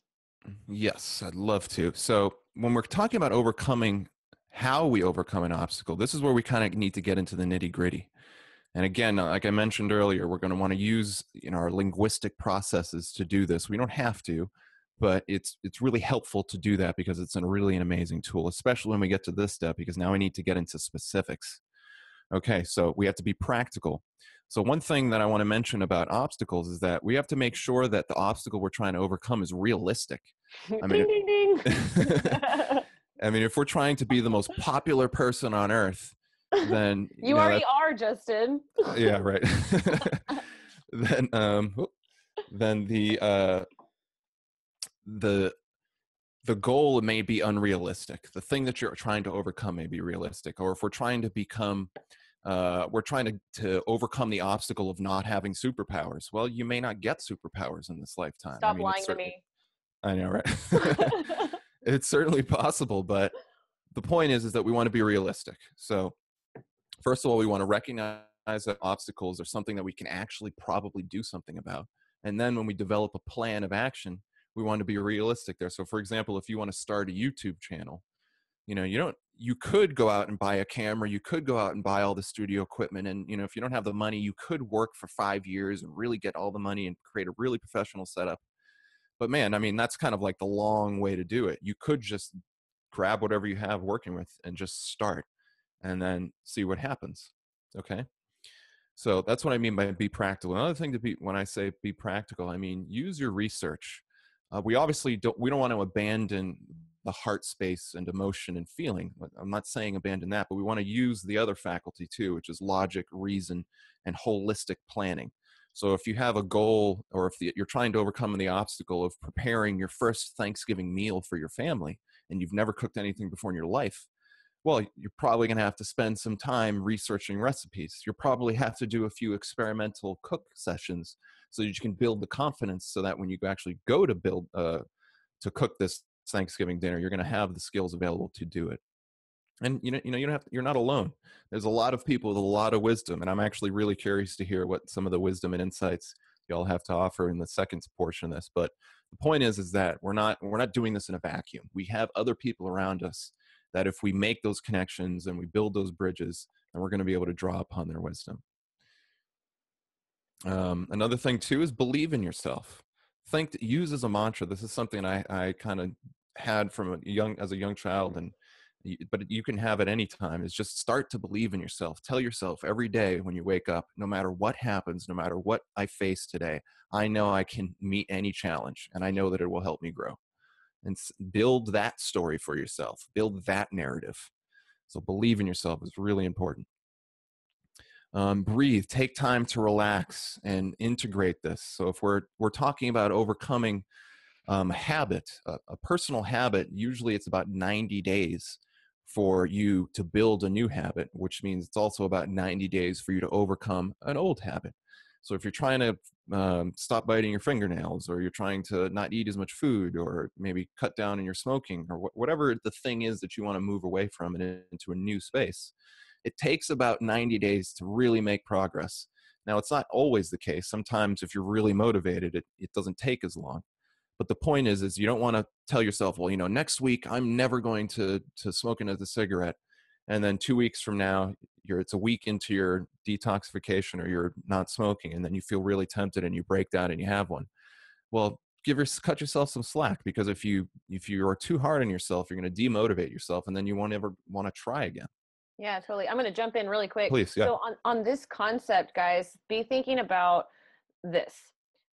Yes, I'd love to. So when we're talking about overcoming, how we overcome an obstacle, this is where we kind of need to get into the nitty gritty. And again, like I mentioned earlier, we're going to want to use our linguistic processes to do this. We don't have to, but it's really helpful to do that, because it's really an amazing tool, especially when we get to this step, because now we need to get into specifics. Okay, so we have to be practical. So one thing that I want to mention about obstacles is that we have to make sure that the obstacle we're trying to overcome is realistic. I mean, Ding, ding, ding. I mean, if we're trying to be the most popular person on earth, then you already are, Justin. Yeah, right. then the goal may be unrealistic. The thing that you're trying to overcome may be realistic. Or if we're trying to become, we're trying to overcome the obstacle of not having superpowers. Well, you may not get superpowers in this lifetime. Stop lying to me. I know, right? It's certainly possible, but the point is that we want to be realistic. So first of all, we want to recognize that obstacles are something that we can actually probably do something about. And then when we develop a plan of action, we want to be realistic there. So for example, if you want to start a YouTube channel, you could go out and buy a camera, you could go out and buy all the studio equipment. And, if you don't have the money, you could work for 5 years and really get all the money and create a really professional setup. But man, I mean, that's kind of like the long way to do it. You could just grab whatever you have working with and just start, and then see what happens. Okay. So that's what I mean by be practical. Another thing when I say be practical, I mean, use your research. We obviously don't want to abandon the heart space and emotion and feeling. I'm not saying abandon that, but we want to use the other faculty too, which is logic, reason, and holistic planning. So if you have a goal, or if you're trying to overcome the obstacle of preparing your first Thanksgiving meal for your family, and you've never cooked anything before in your life, well, you're probably going to have to spend some time researching recipes. You'll probably have to do a few experimental cook sessions so that you can build the confidence, so that when you actually go to to cook this Thanksgiving dinner, you're going to have the skills available to do it. And you're not alone. There's a lot of people with a lot of wisdom, and I'm actually really curious to hear what some of the wisdom and insights y'all have to offer in the second portion of this. But the point is that we're not doing this in a vacuum. We have other people around us that if we make those connections and we build those bridges, then we're going to be able to draw upon their wisdom. Another thing too is believe in yourself. Use as a mantra. This is something I kind of had as a young child, but you can have it any time, is just start to believe in yourself. Tell yourself every day when you wake up, no matter what happens, no matter what I face today, I know I can meet any challenge, and I know that it will help me grow. And build that story for yourself. Build that narrative. So believe in yourself is really important. Breathe. Take time to relax and integrate this. So if we're talking about overcoming a habit, a personal habit, usually it's about 90 days for you to build a new habit, which means it's also about 90 days for you to overcome an old habit. So if you're trying to stop biting your fingernails, or you're trying to not eat as much food, or maybe cut down on your smoking, or whatever the thing is that you want to move away from and into a new space, it takes about 90 days to really make progress. Now, it's not always the case. Sometimes if you're really motivated, it doesn't take as long. But the point is you don't want to tell yourself, well, next week I'm never going to smoke another cigarette. And then 2 weeks from now, it's a week into your detoxification, or you're not smoking, and then you feel really tempted and you break down and you have one. Well, cut yourself some slack, because if you are too hard on yourself, you're going to demotivate yourself, and then you won't ever want to try again. Yeah, totally. I'm going to jump in really quick. Please, yeah. So on this concept, guys, be thinking about this.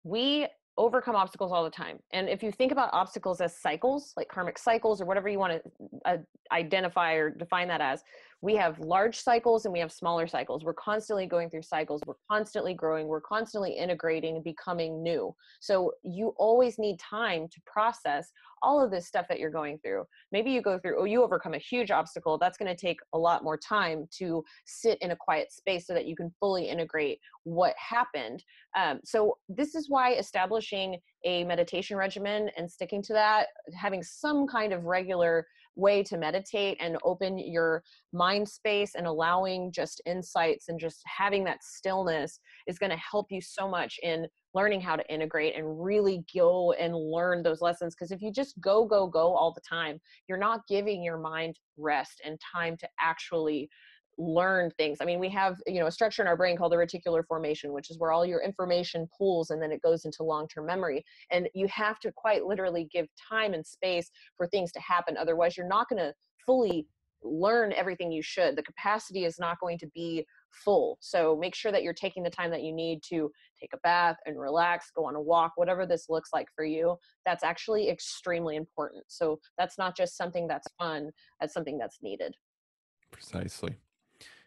We overcome obstacles all the time. And if you think about obstacles as cycles, like karmic cycles or whatever you want to identify or define that as, we have large cycles and we have smaller cycles. We're constantly going through cycles. We're constantly growing. We're constantly integrating and becoming new. So you always need time to process all of this stuff that you're going through. Maybe you go through, you overcome a huge obstacle. That's going to take a lot more time to sit in a quiet space so that you can fully integrate what happened. So this is why establishing a meditation regimen and sticking to that, having some kind of regular way to meditate and open your mind space and allowing just insights and just having that stillness is going to help you so much in learning how to integrate and really go and learn those lessons. Because if you just go all the time, you're not giving your mind rest and time to actually learn things. I mean, we have, a structure in our brain called the reticular formation, which is where all your information pools and then it goes into long-term memory. And you have to quite literally give time and space for things to happen. Otherwise, you're not going to fully learn everything you should. The capacity is not going to be full. So make sure that you're taking the time that you need to take a bath and relax, go on a walk, whatever this looks like for you. That's actually extremely important. So that's not just something that's fun, that's something that's needed. Precisely.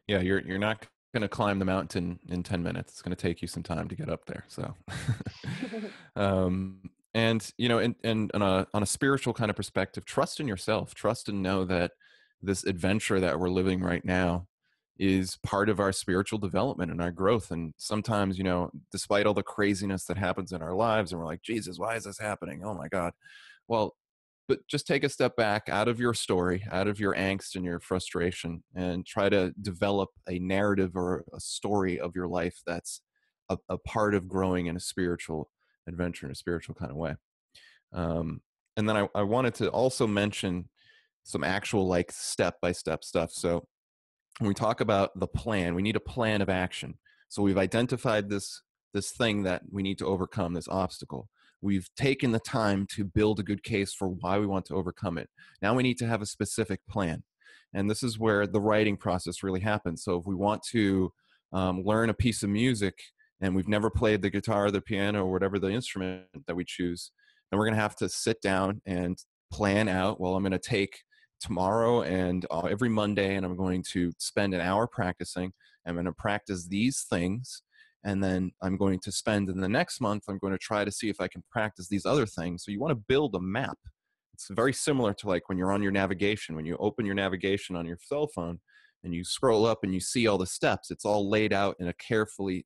Yeah, you're not going to climb the mountain in 10 minutes. It's going to take you some time to get up there. So, and on a spiritual kind of perspective, trust in yourself. Trust and know that this adventure that we're living right now is part of our spiritual development and our growth. And sometimes, despite all the craziness that happens in our lives, and we're like, Jesus, why is this happening? Oh my God. Well, but just take a step back out of your story, out of your angst and your frustration, and try to develop a narrative or a story of your life that's a part of growing in a spiritual adventure, in a spiritual kind of way. And then I wanted to also mention some actual like step-by-step stuff. So when we talk about the plan, we need a plan of action. So we've identified this thing that we need to overcome, this obstacle. We've taken the time to build a good case for why we want to overcome it. Now we need to have a specific plan. And this is where the writing process really happens. So if we want to learn a piece of music and we've never played the guitar or the piano or whatever the instrument that we choose, then we're going to have to sit down and plan out, well, I'm going to take tomorrow and every Monday, and I'm going to spend an hour practicing. I'm going to practice these things. And then I'm going to spend in the next month, I'm going to try to see if I can practice these other things. So you want to build a map. It's very similar to like when you're on your navigation, when you open your navigation on your cell phone and you scroll up and you see all the steps, it's all laid out in a carefully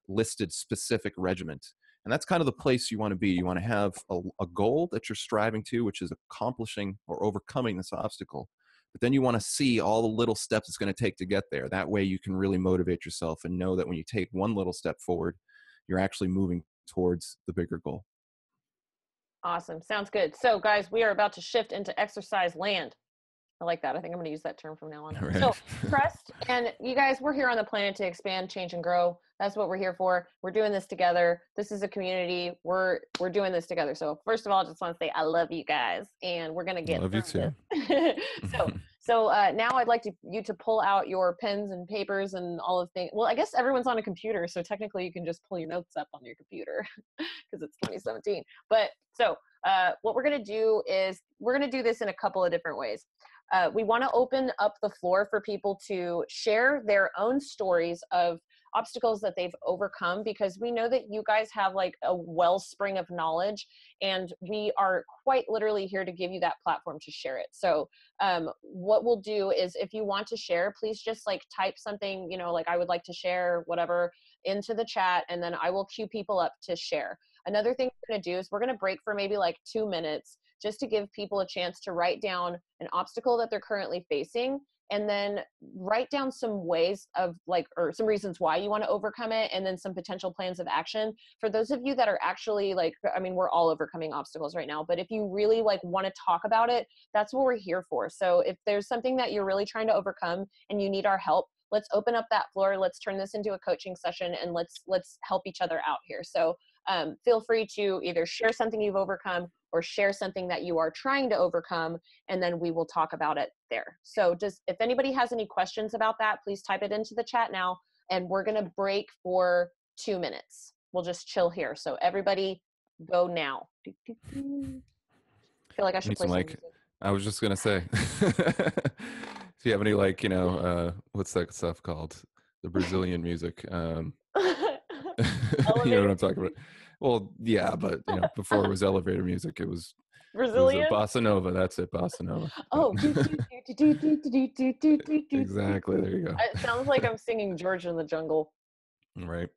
listed specific regiment. And that's kind of the place you want to be. You want to have a goal that you're striving to, which is accomplishing or overcoming this obstacle. But then you want to see all the little steps it's going to take to get there. That way you can really motivate yourself and know that when you take one little step forward, you're actually moving towards the bigger goal. Awesome. Sounds good. So guys, we are about to shift into exercise land. I like that. I think I'm going to use that term from now on. Right. So trust, and you guys, we're here on the planet to expand, change, and grow. That's what we're here for. We're doing this together. This is a community. We're doing this together. So first of all, I just want to say I love you guys, and we're going to get love you too. So now I'd like you to pull out your pens and papers and all of things. Well, I guess everyone's on a computer, so technically you can just pull your notes up on your computer because it's 2017. But so what we're going to do is we're going to do this in a couple of different ways. We want to open up the floor for people to share their own stories of obstacles that they've overcome, because we know that you guys have like a wellspring of knowledge, and we are quite literally here to give you that platform to share it. So what we'll do is, if you want to share, please just like type something, like I would like to share whatever into the chat, and then I will queue people up to share. Another thing we're going to do is we're going to break for maybe like 2 minutes just to give people a chance to write down an obstacle that they're currently facing, and then write down some ways of like, or some reasons why you want to overcome it, and then some potential plans of action. For those of you that are actually like, I mean, we're all overcoming obstacles right now, but if you really like want to talk about it, that's what we're here for. So if there's something that you're really trying to overcome and you need our help, let's open up that floor. Let's turn this into a coaching session, and let's help each other out here. So feel free to either share something you've overcome or share something that you are trying to overcome, and then we will talk about it there. So if anybody has any questions about that, please type it into the chat now, and we're going to break for 2 minutes. We'll just chill here. So everybody go now. I feel like I should play some music. I was just going to say, Do you have any what's that stuff called? The Brazilian music. You know what I'm talking about? Well, yeah, but before it was elevator music, it was Brazilian? bossa nova. That's it, bossa nova. Oh, exactly. There you go. It sounds like I'm singing George in the Jungle. Right.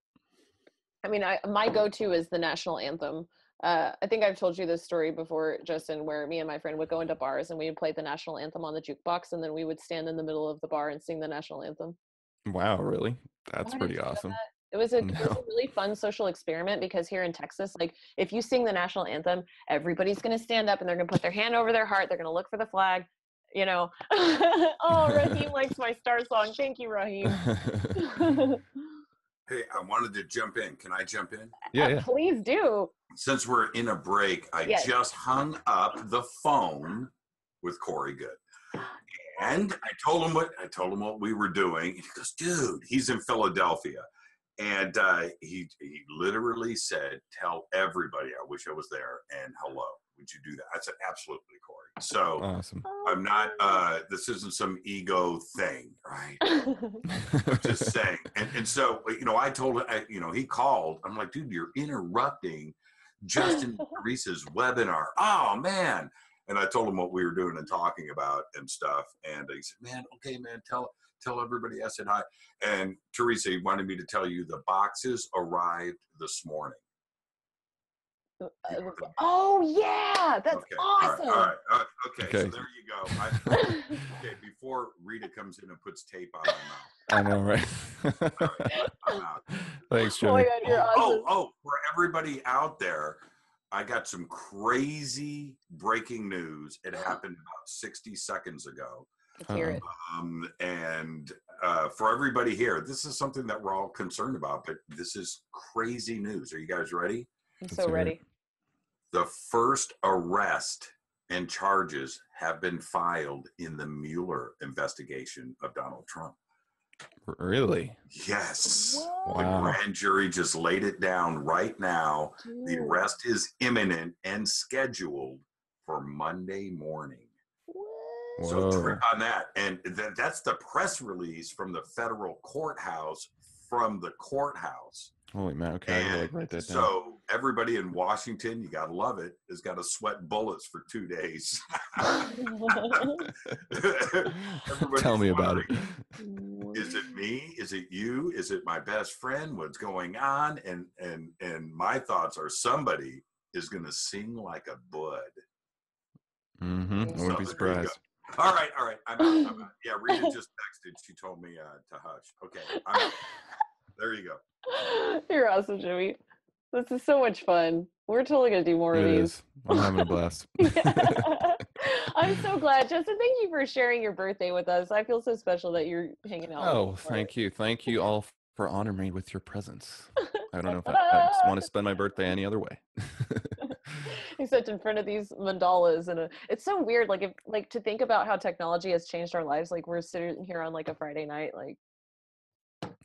I mean, my go-to is the national anthem. I think I've told you this story before, Justin, where me and my friend would go into bars and we would play the national anthem on the jukebox, and then we would stand in the middle of the bar and sing the national anthem. Wow, really? That's pretty awesome. It was a really fun social experiment, because here in Texas, like, if you sing the national anthem, everybody's going to stand up and they're going to put their hand over their heart. They're going to look for the flag, Oh, Raheem likes my star song. Thank you, Raheem. Hey, I wanted to jump in. Can I jump in? Yeah. Please do. Since we're in a break, I just hung up the phone with Corey Good. And I told him what we were doing. And he goes, dude, he's in Philadelphia. And he literally said, tell everybody I wish I was there and hello. Would you do that? I said, absolutely, Corey. So awesome. I'm not, this isn't some ego thing, right? I'm just saying. And so, I told him, he called. I'm like, dude, you're interrupting Justin and Teresa's webinar. Oh, man. And I told him what we were doing and talking about and stuff. And he said, man, okay, man, tell everybody I said hi. And Teresa, he wanted me to tell you the boxes arrived this morning. Oh, yeah. That's awesome. All right. Okay, so there you go. Okay, before Rita comes in and puts tape on my mouth. I know, right? All right, I'm out. Thanks, Jimmy. Oh, my God, you're awesome. For everybody out there, I got some crazy breaking news. It happened about 60 seconds ago. Let's hear it. And for everybody here, this is something that we're all concerned about, but this is crazy news. Are you guys ready? I'm so ready. The first arrest and charges have been filed in the Mueller investigation of Donald Trump. Really? Yes. Wow. The grand jury just laid it down right now. Dude. The arrest is imminent and scheduled for Monday morning. Whoa. So trip on that. And that's the press release from the federal courthouse from the courthouse. Holy man, okay, I gotta write that down. So everybody in Washington, you gotta love it, has got to sweat bullets for 2 days. Tell me about it. Is it me? Is it you? Is it my best friend? What's going on? And my thoughts are somebody is gonna sing like a bud. Mm-hmm. I wouldn't be surprised. All right. I'm out. Yeah, Rita just texted. She told me to hush. Okay, I'm out. There you go. You're awesome, Jimmy. This is so much fun. We're totally going to do more of these. I'm having a blast. I'm so glad. Justin, thank you for sharing your birthday with us. I feel so special that you're hanging out. Oh, thank you. Thank you all for honoring me with your presence. I don't know if I just want to spend my birthday any other way. Except in front of these mandalas. And it's so weird, to think about how technology has changed our lives. Like, we're sitting here on like a Friday night,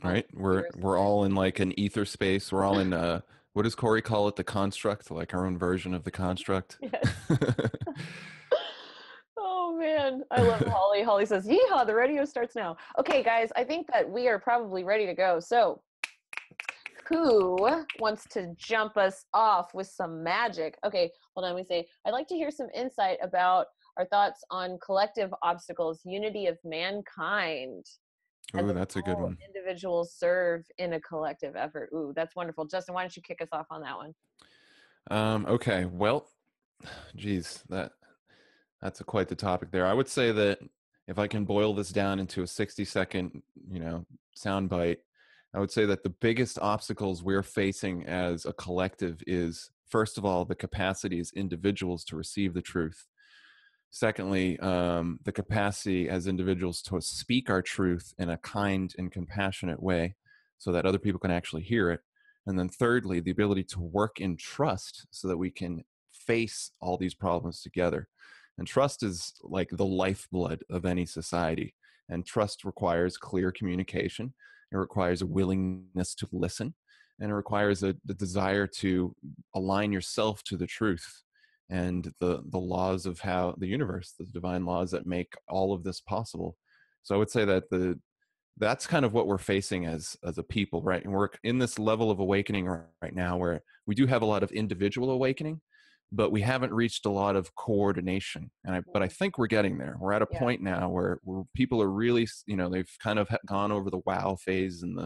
right, we're all in like an ether space. We're all in what does Corey call it, the construct, like our own version of the construct. Yes. Oh man, I love Holly. Holly says, yeehaw, the radio starts now. Okay guys, I think that we are probably ready to go. So who wants to jump us off with some magic? Okay, hold on, I'd like to hear some insight about our thoughts on collective obstacles, unity of mankind. Ooh, that's a good one. Individuals serve in a collective effort. Ooh, that's wonderful. Justin, why don't you kick us off on that one? Okay. Well, geez, that's quite the topic there. I would say that if I can boil this down into a 60-second, sound bite, I would say that the biggest obstacles we're facing as a collective is, first of all, the capacity as individuals to receive the truth. Secondly, the capacity as individuals to speak our truth in a kind and compassionate way so that other people can actually hear it. And then thirdly, the ability to work in trust so that we can face all these problems together. And trust is like the lifeblood of any society. And trust requires clear communication. It requires a willingness to listen. And it requires the desire to align yourself to the truth and the laws of how the universe, the divine laws that make all of this possible. So I would say that that's kind of what we're facing as a people, right? And we're in this level of awakening right now where we do have a lot of individual awakening, but we haven't reached a lot of coordination. But I think we're getting there. We're at a point now where people are really, they've kind of gone over the wow phase and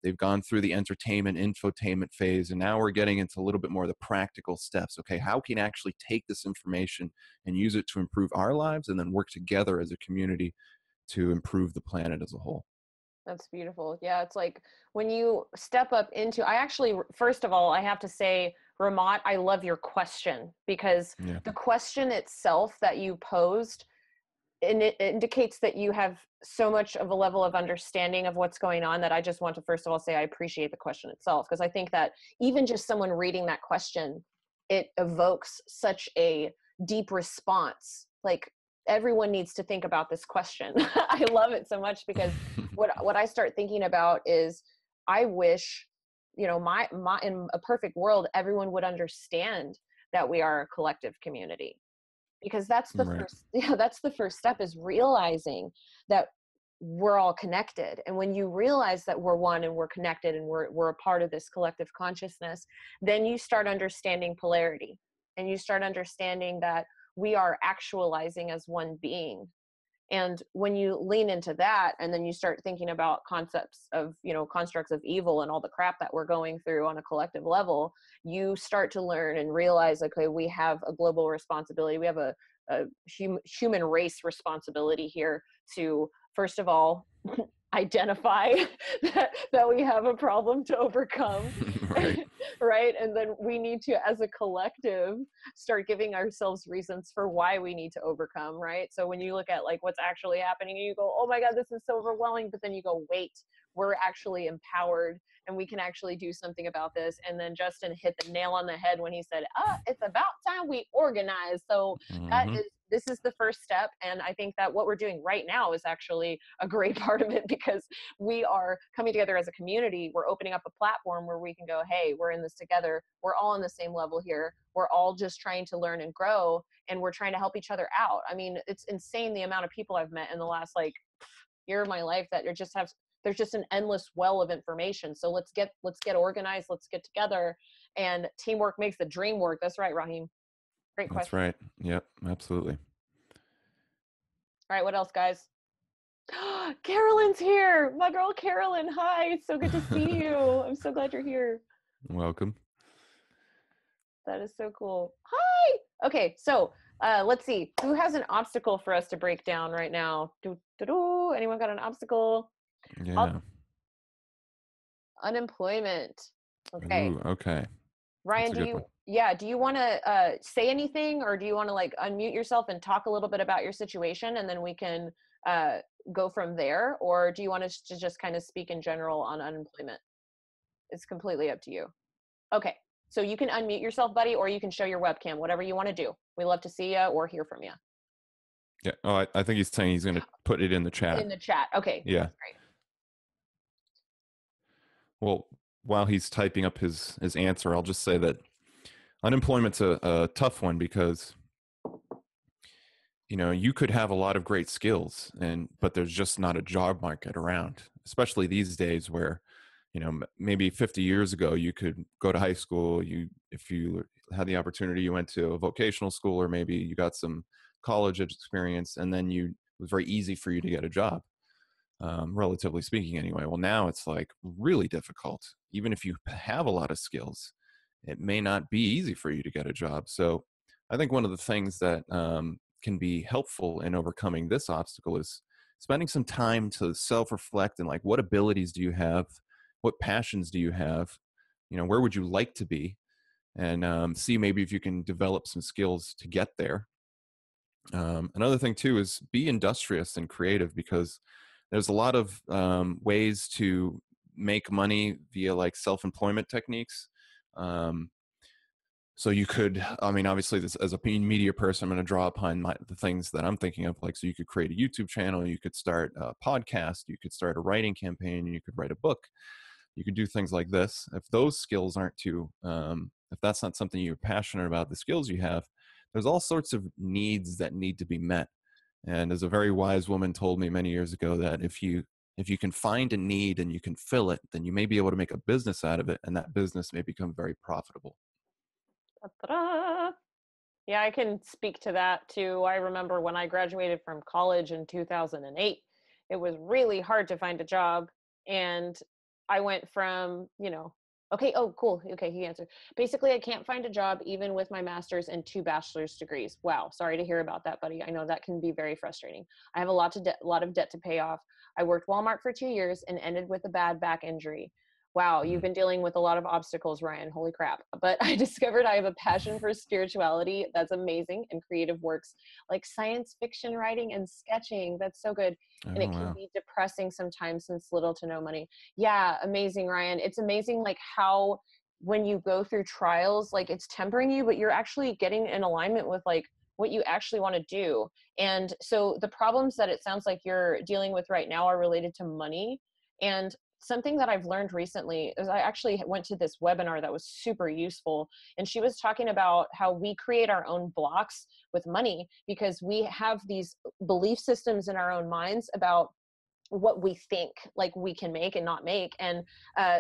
they've gone through the entertainment, infotainment phase, and now we're getting into a little bit more of the practical steps. Okay, how can I actually take this information and use it to improve our lives, and then work together as a community to improve the planet as a whole? That's beautiful. Yeah, it's like when you step up into, I actually, first of all, I have to say, Ramat, I love your question, because the question itself that you posed, and it indicates that you have so much of a level of understanding of what's going on, that I just want to first of all say I appreciate the question itself, because I think that even just someone reading that question, it evokes such a deep response. Like, everyone needs to think about this question. I love it so much, because what I start thinking about is, I wish, my in a perfect world, everyone would understand that we are a collective community, because that's the first, that's the first step, is realizing that we're all connected. And when you realize that we're one and we're connected and we're a part of this collective consciousness, then you start understanding polarity, and you start understanding that we are actualizing as one being. And when you lean into that, and then you start thinking about concepts of, constructs of evil and all the crap that we're going through on a collective level, you start to learn and realize, okay, we have a global responsibility. We have a human race responsibility here to, first of all, identify that we have a problem to overcome. Right. And then we need to, as a collective, start giving ourselves reasons for why we need to overcome. Right. So when you look at like what's actually happening, you go, oh my God, this is so overwhelming. But then you go, wait, we're actually empowered and we can actually do something about this. And then Justin hit the nail on the head when he said, it's about time we organize. So this is the first step. And I think that what we're doing right now is actually a great part of it, because we are coming together as a community. We're opening up a platform where we can go, hey, we're in this together. We're all on the same level here. We're all just trying to learn and grow, and we're trying to help each other out. I mean, it's insane the amount of people I've met in the last year of my life that there's just an endless well of information. So let's get organized. Let's get together, and teamwork makes the dream work. That's right, Raheem. Great question. That's right. Yep, absolutely. All right, what else, guys? Carolyn's here. My girl Carolyn. Hi, it's so good to see you. I'm so glad you're here. Welcome. That is so cool. Hi. Okay, so let's see. Who has an obstacle for us to break down right now? Anyone got an obstacle? Yeah. Unemployment. Okay. Ooh, okay. Ryan, do you want to say anything, or do you want to unmute yourself and talk a little bit about your situation, and then we can go from there? Or do you want to just kind of speak in general on unemployment? It's completely up to you. Okay. So you can unmute yourself, buddy, or you can show your webcam, whatever you want to do. We love to see you or hear from you. Yeah. Oh, I think he's saying he's going to put it in the chat. In the chat. Okay. Yeah. That's great. Well, while he's typing up his answer, I'll just say that unemployment's a tough one, because you could have a lot of great skills, but there's just not a job market around, especially these days where maybe 50 years ago you could go to high school, if you had the opportunity, you went to a vocational school, or maybe you got some college experience, and then it was very easy for you to get a job. Relatively speaking anyway. Well, now it's really difficult. Even if you have a lot of skills, it may not be easy for you to get a job. So I think one of the things that can be helpful in overcoming this obstacle is spending some time to self-reflect, and what abilities do you have? What passions do you have? Where would you like to be? And see maybe if you can develop some skills to get there. Another thing too is be industrious and creative, because there's a lot of ways to make money via self-employment techniques. So you could, obviously, as a media person, I'm going to draw upon the things that I'm thinking of. So you could create a YouTube channel, you could start a podcast, you could start a writing campaign, you could write a book, you could do things like this. If those skills aren't if that's not something you're passionate about, the skills you have, there's all sorts of needs that need to be met. And as a very wise woman told me many years ago, that if you can find a need and you can fill it, then you may be able to make a business out of it, and that business may become very profitable. Ta-da! Yeah, I can speak to that too. I remember when I graduated from college in 2008, it was really hard to find a job. And I went from, okay, oh, cool. Okay, he answered. Basically, I can't find a job even with my master's and 2 bachelor's degrees. Wow, sorry to hear about that, buddy. I know that can be very frustrating. I have a lot of debt to pay off. I worked Walmart for 2 years and ended with a bad back injury. Wow, you've been dealing with a lot of obstacles, Ryan. Holy crap. But I discovered I have a passion for spirituality. That's amazing. And creative works like science fiction writing and sketching. That's so good. Oh, And it can wow. be depressing sometimes since little to no money. Yeah, amazing, Ryan. It's amazing like how when you go through trials, like it's tempering you, but you're actually getting in alignment with like what you actually want to do. And so the problems that it sounds like you're dealing with right now are related to money. And something that I've learned recently is I actually went to this webinar that was super useful. And she was talking about how we create our own blocks with money because we have these belief systems in our own minds about what we think like we can make and not make. And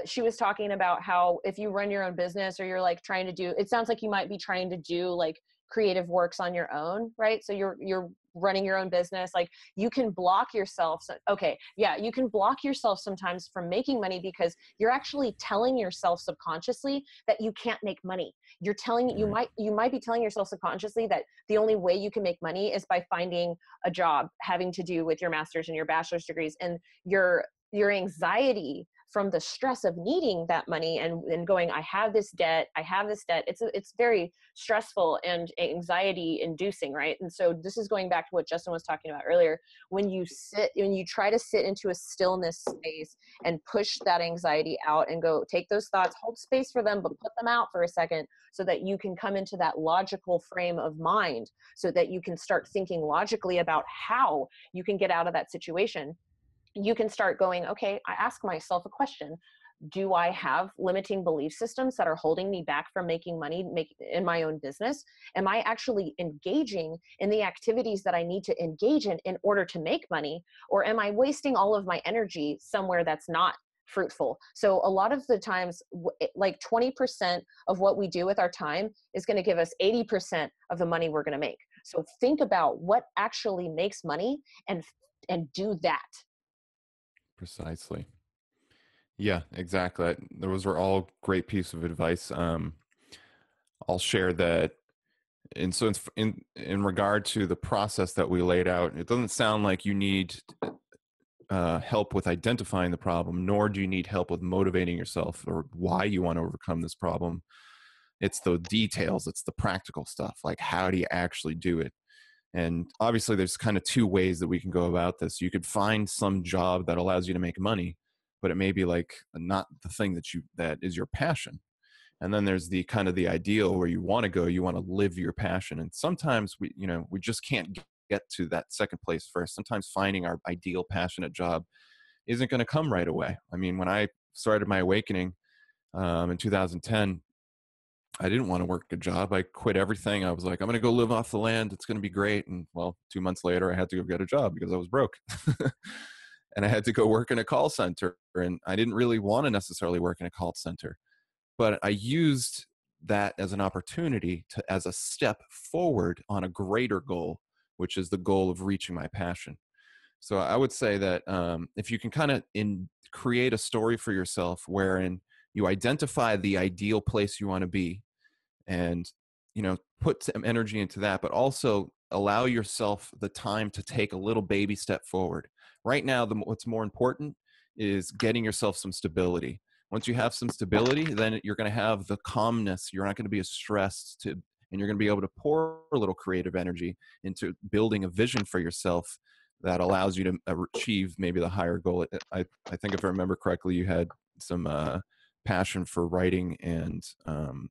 she was talking about how if you run your own business or you're like trying to do, it sounds like you might be trying to do like creative works on your own, right? So you're running your own business, like you can block yourself. Okay, yeah, you can block yourself sometimes from making money because you're actually telling yourself subconsciously that you can't make money. You're telling, you might be telling yourself subconsciously that the only way you can make money is by finding a job having to do with your master's and your bachelor's degrees, and your anxiety from the stress of needing that money and going, I have this debt. It's very stressful and anxiety inducing, right? And so this is going back to what Justin was talking about earlier. When you try to sit into a stillness space and push that anxiety out and go, take those thoughts, hold space for them, but put them out for a second so that you can come into that logical frame of mind so that you can start thinking logically about how you can get out of that situation. You can start going, okay, I ask myself a question. Do I have limiting belief systems that are holding me back from making money in my own business? Am I actually engaging in the activities that I need to engage in order to make money? Or am I wasting all of my energy somewhere that's not fruitful? So a lot of the times, like 20% of what we do with our time is going to give us 80% of the money we're going to make. So think about what actually makes money and do that. Precisely. Yeah, exactly. Those were all great pieces of advice. I'll share that. And so in regard to the process that we laid out, it doesn't sound like you need help with identifying the problem, nor do you need help with motivating yourself or why you want to overcome this problem. It's the details. It's the practical stuff. Like, how do you actually do it? And obviously there's kind of 2 ways that we can go about this. You could find some job that allows you to make money, but it may be like not the thing that is your passion. And then there's the kind of the ideal where you want to go, you want to live your passion. And sometimes we just can't get to that second place first. Sometimes finding our ideal passionate job isn't going to come right away. I mean, when I started my awakening in 2010, I didn't want to work a job. I quit everything. I was like, I'm going to go live off the land. It's going to be great. And well, 2 months later, I had to go get a job because I was broke. And I had to go work in a call center. And I didn't really want to necessarily work in a call center. But I used that as an opportunity as a step forward on a greater goal, which is the goal of reaching my passion. So I would say that if you can kind of create a story for yourself wherein you identify the ideal place you want to be, and put some energy into that, but also allow yourself the time to take a little baby step forward. Right now, what's more important is getting yourself some stability. Once you have some stability, then you're going to have the calmness. You're not going to be as stressed, and you're going to be able to pour a little creative energy into building a vision for yourself that allows you to achieve maybe the higher goal. I think if I remember correctly, you had some passion for writing and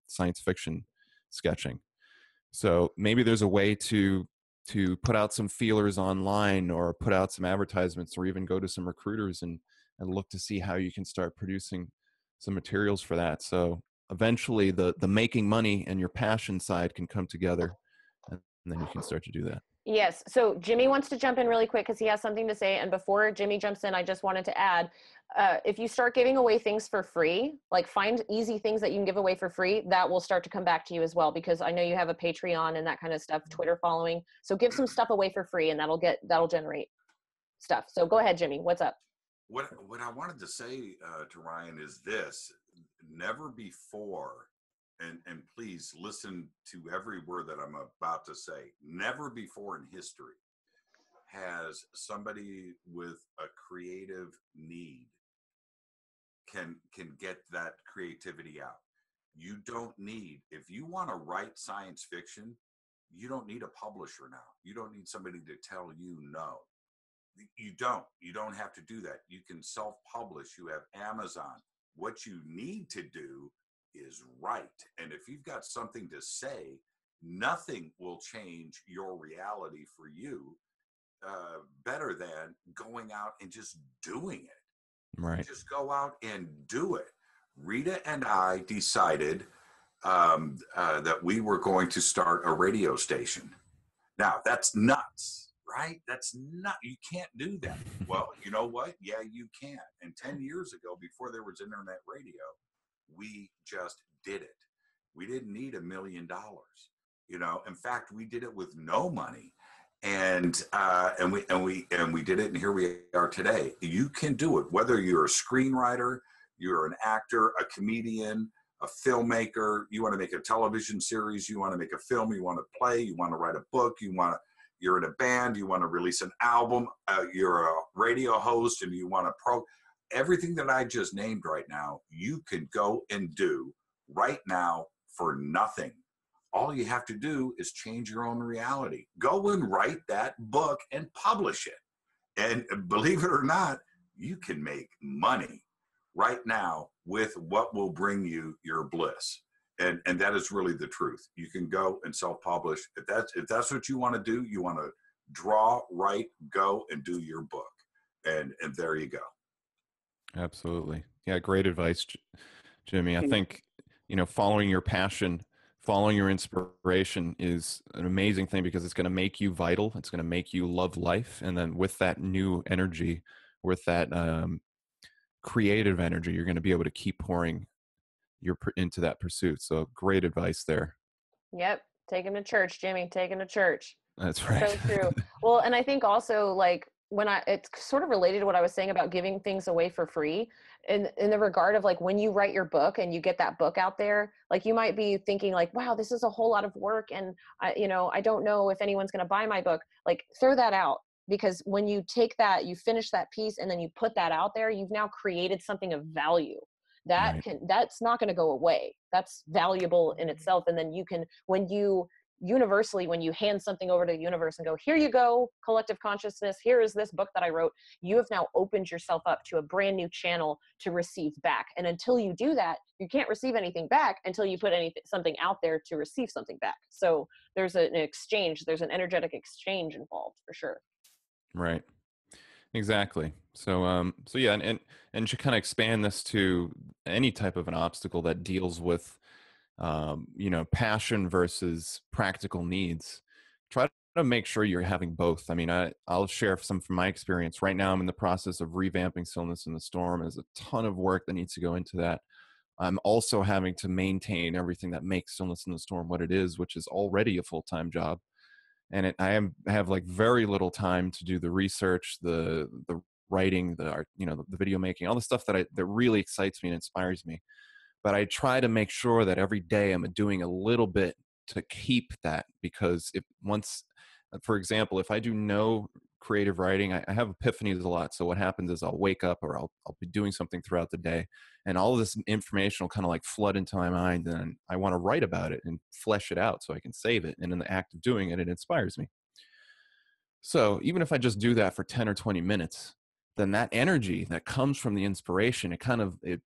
science fiction sketching. So maybe there's a way to put out some feelers online, or put out some advertisements, or even go to some recruiters and look to see how you can start producing some materials for that. So eventually the making money and your passion side can come together. And and then you can start to do that. Yes. So Jimmy wants to jump in really quick because he has something to say. And before Jimmy jumps in, I just wanted to add, if you start giving away things for free, like find easy things that you can give away for free, that will start to come back to you as well. Because I know you have a Patreon and that kind of stuff, Twitter following. So give some stuff away for free and that'll generate stuff. So go ahead, Jimmy. What's up? What I wanted to say to Ryan is this: never before, and please listen to every word that I'm about to say. Never before in history has somebody with a creative need can get that creativity out. You don't need, if you want to write science fiction, you don't need a publisher now. You don't need somebody to tell you no. You don't have to do that. You can self-publish. You have Amazon. What you need to do is write. And if you've got something to say, nothing will change your reality for you better than going out and just doing it. Right. Just go out and do it. Rita and I decided that we were going to start a radio station. Now, that's nuts. Right? That's not, you can't do that. Well, you know what? Yeah, you can. And 10 years ago, before there was internet radio, we just did it. We didn't need $1 million. You know, in fact, we did it with no money. And we did it, and here we are today. You can do it, whether you're a screenwriter, you're an actor, a comedian, a filmmaker, you want to make a television series, you want to make a film, you want to play, you want to write a book, you're in a band, you want to release an album, you're a radio host, and you want to everything that I just named right now, you can go and do right now for nothing. All you have to do is change your own reality. Go and write that book and publish it. And believe it or not, you can make money right now with what will bring you your bliss. And that is really the truth. You can go and self-publish. If that's what you want to do, you want to draw, write, go and do your book. And there you go. Absolutely. Yeah, great advice, Jimmy. I think, following your passion, following your inspiration is an amazing thing because it's going to make you vital. It's going to make you love life. And then with that new energy, with that creative energy, you're going to be able to keep pouring into that pursuit. So great advice there. Yep. Take him to church, Jimmy. Take him to church. That's right. So true. Well, and I think also like it's sort of related to what I was saying about giving things away for free in the regard of like when you write your book and you get that book out there, like you might be thinking like, wow, this is a whole lot of work. And I don't know if anyone's going to buy my book. Like throw that out. Because when you take that, you finish that piece and then you put that out there, you've now created something of value. That's not going to go away. That's valuable in itself. And then you can, when you hand something over to the universe and go, here you go, collective consciousness, here is this book that I wrote, you have now opened yourself up to a brand new channel to receive back. And until you do that, you can't receive anything back until you put something out there to receive something back. So there's an exchange, there's an energetic exchange involved for sure. Right. Exactly. So yeah, and to kind of expand this to any type of an obstacle that deals with, passion versus practical needs, try to make sure you're having both. I mean, I'll share some from my experience. Right now, I'm in the process of revamping Stillness in the Storm. There's a ton of work that needs to go into that. I'm also having to maintain everything that makes Stillness in the Storm what it is, which is already a full-time job. And I have like very little time to do the research, the writing, the art, the video making, all the stuff that really excites me and inspires me. But I try to make sure that every day I'm doing a little bit to keep that, because for example, if I do no creative writing, I have epiphanies a lot. So what happens is I'll wake up or I'll be doing something throughout the day, and all of this information will kind of like flood into my mind, and I want to write about it and flesh it out so I can save it. And in the act of doing it, it inspires me. So even if I just do that for 10 or 20 minutes, then that energy that comes from the inspiration, it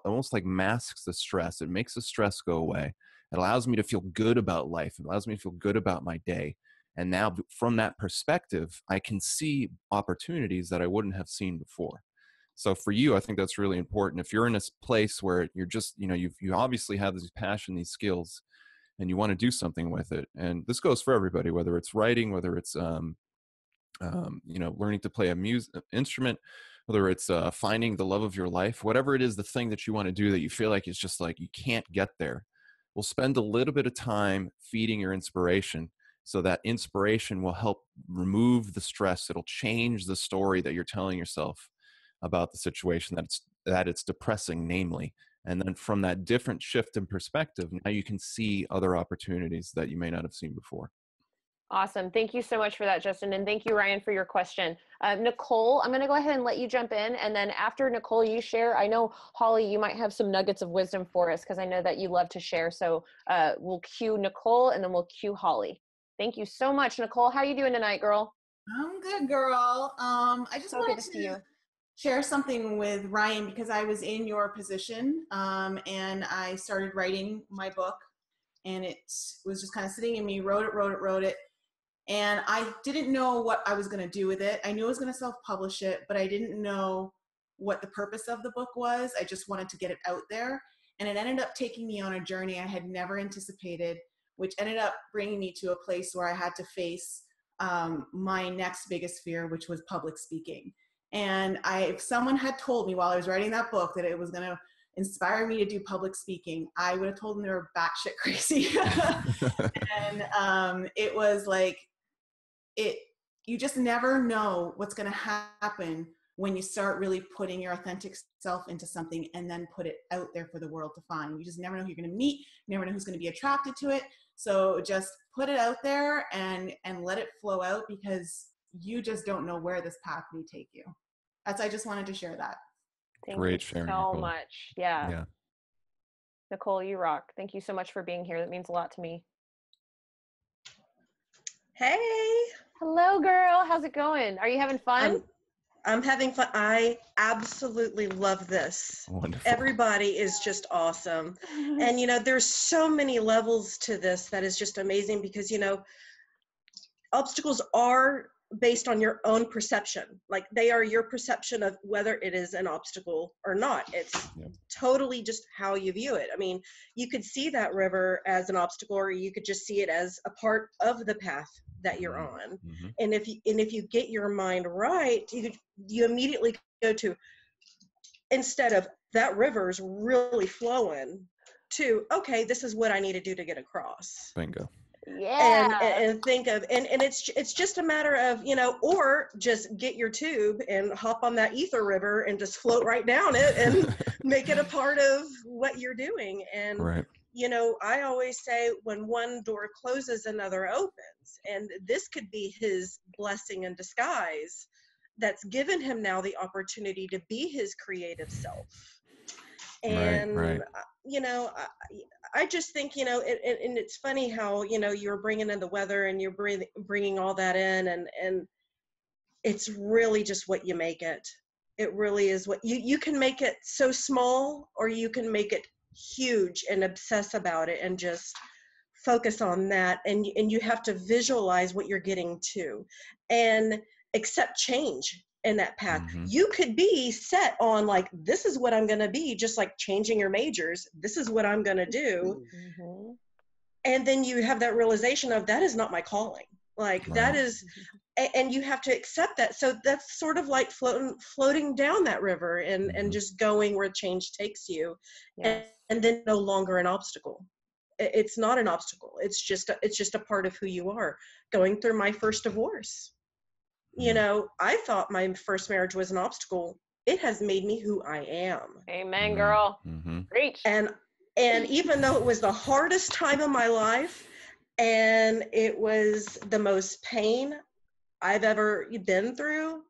almost like masks the stress. It makes the stress go away. It allows me to feel good about life. It allows me to feel good about my day. And now from that perspective, I can see opportunities that I wouldn't have seen before. So for you, I think that's really important. If you're in a place where you're just, you obviously have this passion, these skills, and you want to do something with it. And this goes for everybody, whether it's writing, whether it's learning to play a instrument, whether it's finding the love of your life, whatever it is, the thing that you want to do that you feel like is just like you can't get there. We'll spend a little bit of time feeding your inspiration, so that inspiration will help remove the stress. It'll change the story that you're telling yourself about the situation that it's depressing, namely. And then from that different shift in perspective, now you can see other opportunities that you may not have seen before. Awesome. Thank you so much for that, Justin. And thank you, Ryan, for your question. Nicole, I'm going to go ahead and let you jump in. And then after Nicole, you share. I know, Holly, you might have some nuggets of wisdom for us because I know that you love to share. So we'll cue Nicole and then we'll cue Holly. Thank you so much. Nicole, how are you doing tonight, girl? I'm good, girl. I just wanted to share something with Ryan because I was in your position and I started writing my book, and it was just kind of sitting in me, wrote it. And I didn't know what I was going to do with it. I knew I was going to self-publish it, but I didn't know what the purpose of the book was. I just wanted to get it out there. And it ended up taking me on a journey I had never anticipated, which ended up bringing me to a place where I had to face my next biggest fear, which was public speaking. And if someone had told me while I was writing that book that it was going to inspire me to do public speaking, I would have told them they were batshit crazy. And it was like, you just never know what's going to happen when you start really putting your authentic self into something and then put it out there for the world to find. You just never know who you're going to meet. You never know who's going to be attracted to it. So just put it out there and let it flow out, because you just don't know where this path may take you. I just wanted to share that. Great sharing, so Nicole. much. Yeah. Nicole, you rock. Thank you so much for being here. That means a lot to me. Hey. Hello, girl. How's it going? Are you having fun? I'm having fun. I absolutely love this. Wonderful. Everybody is just awesome. And, there's so many levels to this that is just amazing because, obstacles are based on your own perception. Like, they are your perception of whether it is an obstacle or not. It's totally just how you view it. I mean, you could see that river as an obstacle, or you could just see it as a part of the path that you're on. Mm-hmm. And if you get your mind right, you immediately go to, instead of that river's really flowing, to, okay, this is what I need to do to get across. Bingo. Yeah. And think of, and it's just a matter of, or just get your tube and hop on that ether river and just float right down it and make it a part of what you're doing. And right. I always say, when one door closes, another opens. And this could be his blessing in disguise that's given him now the opportunity to be his creative self. And, right. I just think, and it's funny how, you're bringing in the weather and you're bringing all that in, and it's really just what you make it. It really is what you can make it so small, or you can make it huge and obsess about it and just focus on that. And you have to visualize what you're getting to and accept change in that path. Mm-hmm. You could be set on, like, this is what I'm going to be, just like changing your majors. This is what I'm going to do. Mm-hmm. And then you have that realization of, that is not my calling. Like, right. that is, and you have to accept that. So that's sort of like floating down that river and, mm-hmm. and just going where change takes you. Yes. And then no longer an obstacle. It's not an obstacle. It's just a part of who you are. Going through my first divorce, I thought my first marriage was an obstacle. It has made me who I am. Amen, girl. Mm-hmm. Preach. And even though it was the hardest time of my life, and it was the most pain I've ever been through,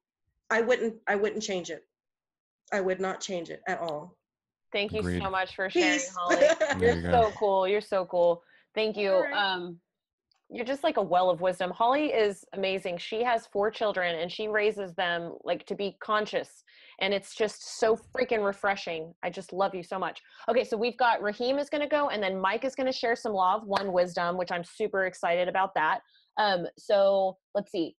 I wouldn't change it. I would not change it at all. Thank you Agreed. so much for sharing, Peace. Holly. You're go. so cool. You're so cool. Thank you. Right. You're just like a well of wisdom. Holly is amazing. She has 4 children and she raises them like to be conscious. And it's just so freaking refreshing. I just love you so much. Okay, so we've got Raheem is going to go, and then Mike is going to share some Law of One wisdom, which I'm super excited about that. So let's see.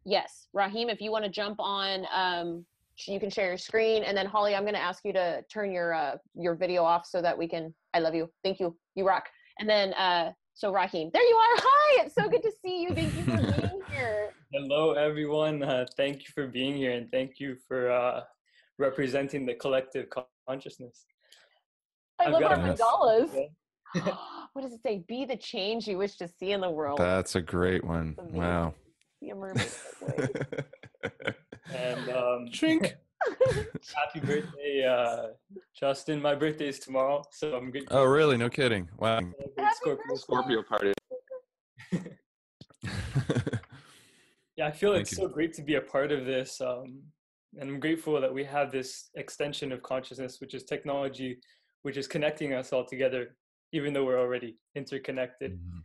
Yes, Raheem, if you want to jump on, you can share your screen. And then Holly, I'm going to ask you to turn your video off so that we can, I love you. Thank you. You rock. And then, so Raheem, there you are. Hi, it's so good to see you. Thank you for being here. Hello, everyone. Thank you for being here, and thank you for representing the collective consciousness. I love our mandalas. What does it say? Be the change you wish to see in the world. That's a great one. Wow. Be a mermaid. And Chink. happy birthday, Justin. My birthday is tomorrow, so I'm good. Oh, really? No kidding. Wow. Scorpio party. Yeah, I feel it's so great to be a part of this. And I'm grateful that we have this extension of consciousness, which is technology, which is connecting us all together, even though we're already interconnected. Mm-hmm.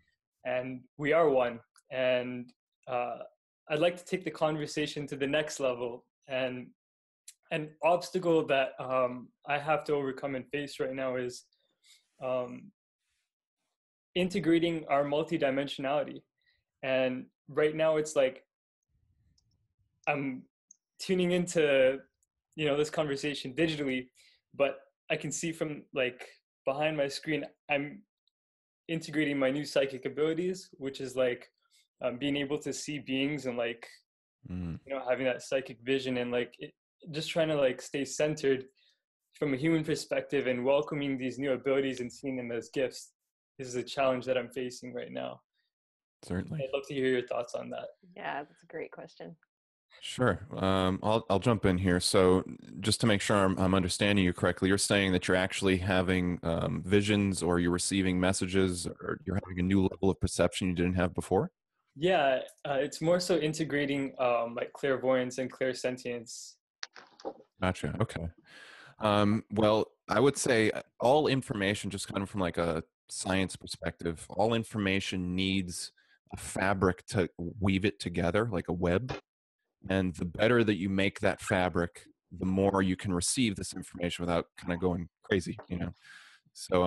And we are one. And I'd like to take the conversation to the next level. And an obstacle that I have to overcome and face right now is integrating our multidimensionality. And right now it's like I'm tuning into, this conversation digitally, but I can see from like behind my screen, I'm integrating my new psychic abilities, which is like being able to see beings and like, having that psychic vision and like just trying to like stay centered from a human perspective and welcoming these new abilities and seeing them as gifts. This is a challenge that I'm facing right now. Certainly. I'd love to hear your thoughts on that. Yeah, that's a great question. Sure. I'll jump in here. So just to make sure I'm understanding you correctly, you're saying that you're actually having visions, or you're receiving messages, or you're having a new level of perception you didn't have before? Yeah, it's more so integrating like clairvoyance and clairsentience. Gotcha. Okay. Well, I would say all information, just kind of from like a science perspective, all information needs a fabric to weave it together, like a web. And the better that you make that fabric, the more you can receive this information without kind of going crazy, So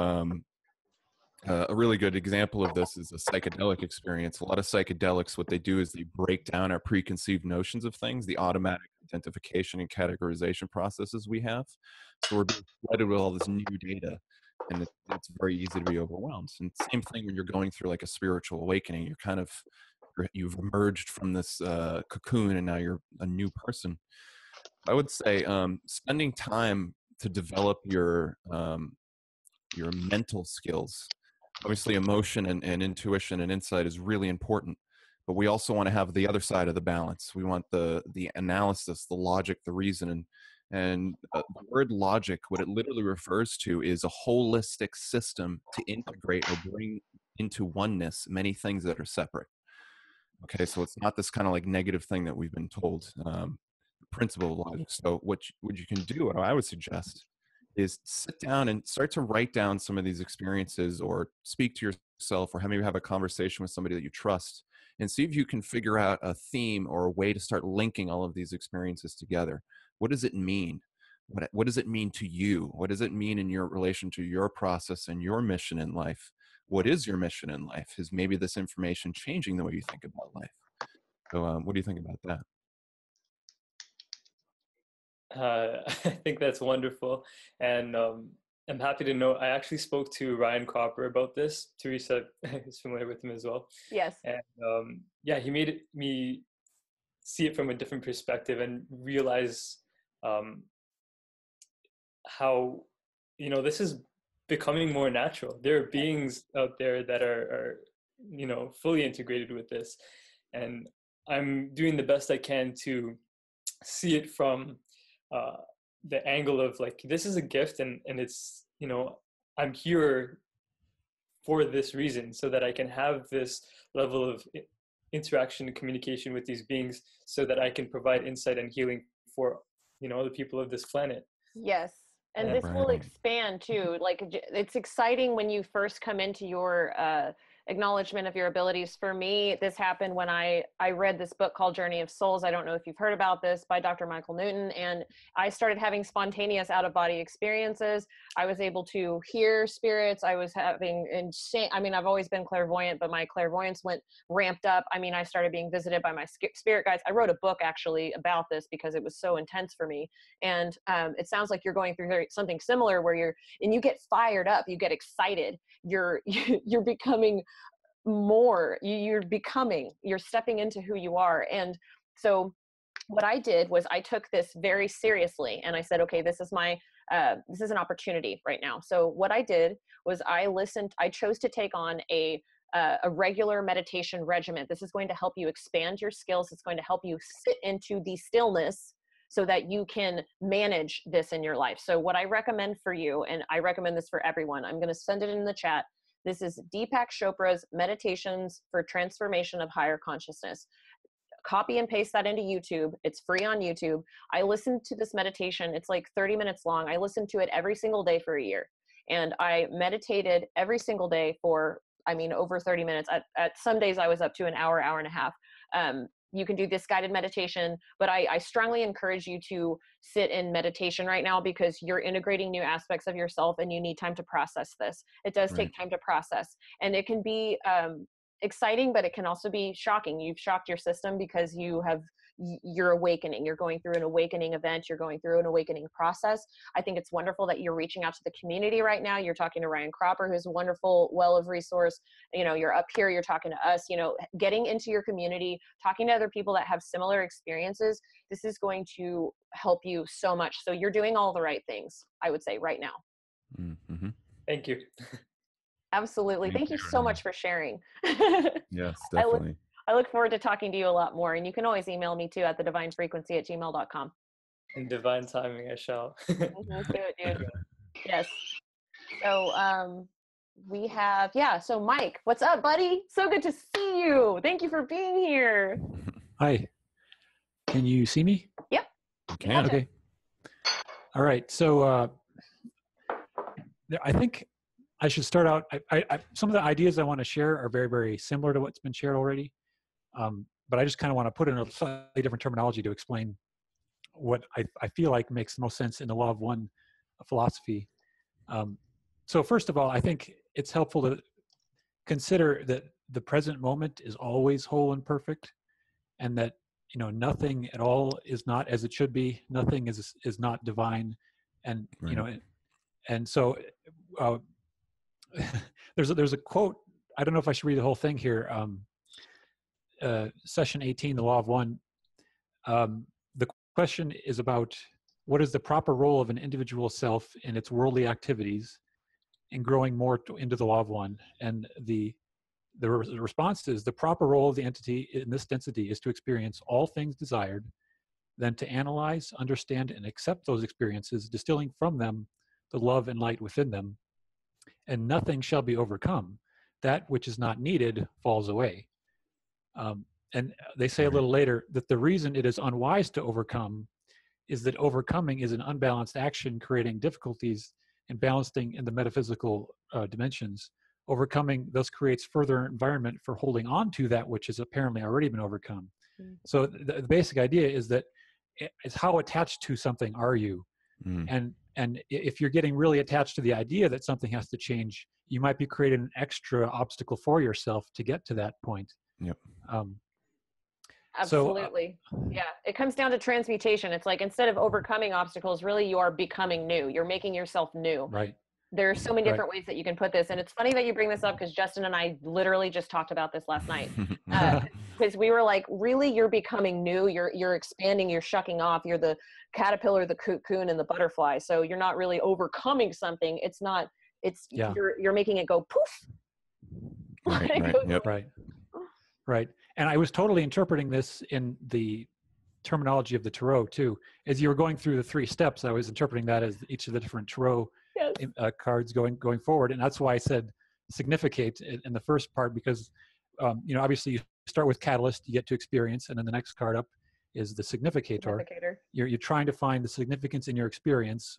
a really good example of this is a psychedelic experience. A lot of psychedelics, what they do is they break down our preconceived notions of things, the automatic identification and categorization processes we have. So we're being flooded with all this new data, and it's very easy to be overwhelmed. And same thing when you're going through like a spiritual awakening, you've emerged from this cocoon and now you're a new person. I would say spending time to develop your mental skills. Obviously, emotion and intuition and insight is really important, but we also want to have the other side of the balance. We want the analysis, the logic, the reason. And the word logic, what it literally refers to is a holistic system to integrate or bring into oneness many things that are separate. Okay, so it's not this kind of like negative thing that we've been told, principle of logic. So what you can do, what I would suggest, is sit down and start to write down some of these experiences, or speak to yourself, or maybe have a conversation with somebody that you trust, and see if you can figure out a theme or a way to start linking all of these experiences together. What does it mean? What does it mean to you? What does it mean in your relation to your process and your mission in life? What is your mission in life? Is maybe this information changing the way you think about life? So what do you think about that? I think that's wonderful. And I'm happy to know I actually spoke to Ryan Cropper about this. Teresa is familiar with him as well. Yes. And yeah, he made me see it from a different perspective and realize how, this is becoming more natural. There are beings out there that are fully integrated with this. And I'm doing the best I can to see it from the angle of like, this is a gift, and it's, I'm here for this reason, so that I can have this level of interaction and communication with these beings, so that I can provide insight and healing for, the people of this planet. Yes. And this will expand too. Like, it's exciting when you first come into your acknowledgement of your abilities. For me, this happened when I read this book called Journey of Souls. I don't know if you've heard about this, by Dr. Michael Newton. And I started having spontaneous out-of-body experiences. I was able to hear spirits. I was having insane, I mean, I've always been clairvoyant, but my clairvoyance went ramped up. I mean, I started being visited by my spirit guides. I wrote a book actually about this because it was so intense for me. And it sounds like you're going through something similar where you get fired up, you get excited, you're becoming more, you're stepping into who you are. And so what I did was I took this very seriously, and I said, okay, this is an opportunity right now. So what I did was I chose to take on a regular meditation regimen. This is going to help you expand your skills. It's going to help you sit into the stillness so that you can manage this in your life. So what I recommend for you, and I recommend this for everyone, I'm going to send it in the chat. This is Deepak Chopra's Meditations for Transformation of Higher Consciousness. Copy and paste that into YouTube. It's free on YouTube. I listened to this meditation. It's like 30 minutes long. I listened to it every single day for a year. And I meditated every single day for, over 30 minutes. At some days I was up to an hour, hour and a half. You can do this guided meditation, but I strongly encourage you to sit in meditation right now because you're integrating new aspects of yourself and you need time to process this. It does take time to process, and it can be exciting, but it can also be shocking. You've shocked your system because you're awakening. You're going through an awakening event. You're going through an awakening process. I think it's wonderful that you're reaching out to the community right now. You're talking to Ryan Cropper, who's a wonderful well of resource. You're up here, you're talking to us, getting into your community, talking to other people that have similar experiences. This is going to help you so much. So you're doing all the right things, I would say, right now. Mm-hmm. Thank you. Absolutely. Thank you so much for sharing. Yes, definitely. I look forward to talking to you a lot more. And you can always email me too at thedivinefrequency@gmail.com. In divine timing, I shall. Do it, dude. Yes. So we have, so Mike, what's up, buddy? So good to see you. Thank you for being here. Hi. Can you see me? Yep. Can. Okay. All right. So I think I should start out. Some of the ideas I want to share are very, very similar to what's been shared already. But I just kind of want to put in a slightly different terminology to explain what I feel like makes the most sense in the Law of One philosophy. So first of all, I think it's helpful to consider that the present moment is always whole and perfect, and that nothing at all is not as it should be. Nothing is not divine, and and so there's a quote. I don't know if I should read the whole thing here. Session 18, the Law of One. The question is about what is the proper role of an individual self in its worldly activities and growing more into the Law of One. And the response is the proper role of the entity in this density is to experience all things desired, then to analyze, understand, and accept those experiences, distilling from them the love and light within them. And nothing shall be overcome. That which is not needed falls away. And they say a little later that the reason it is unwise to overcome is that overcoming is an unbalanced action, creating difficulties and balancing in the metaphysical dimensions. Overcoming thus creates further environment for holding on to that which has apparently already been overcome. Mm. So the basic idea is that it's how attached to something are you? Mm. And if you're getting really attached to the idea that something has to change, you might be creating an extra obstacle for yourself to get to that point. Yep. Absolutely. Yeah. It comes down to transmutation. It's like, instead of overcoming obstacles, really you are becoming new. You're making yourself new. Right. There are so many different ways that you can put this. And it's funny that you bring this up because Justin and I literally just talked about this last night. Because we were like, really, you're becoming new. You're expanding, you're shucking off. You're the caterpillar, the cocoon, and the butterfly. So you're not really overcoming something. It's not, you're making it go poof. Right. And I was totally interpreting this in the terminology of the tarot too. As you were going through the 3 steps, I was interpreting that as each of the different tarot cards going forward. And that's why I said significate in the first part, because obviously you start with catalyst, you get to experience, and then the next card up is the significator. You're trying to find the significance in your experience,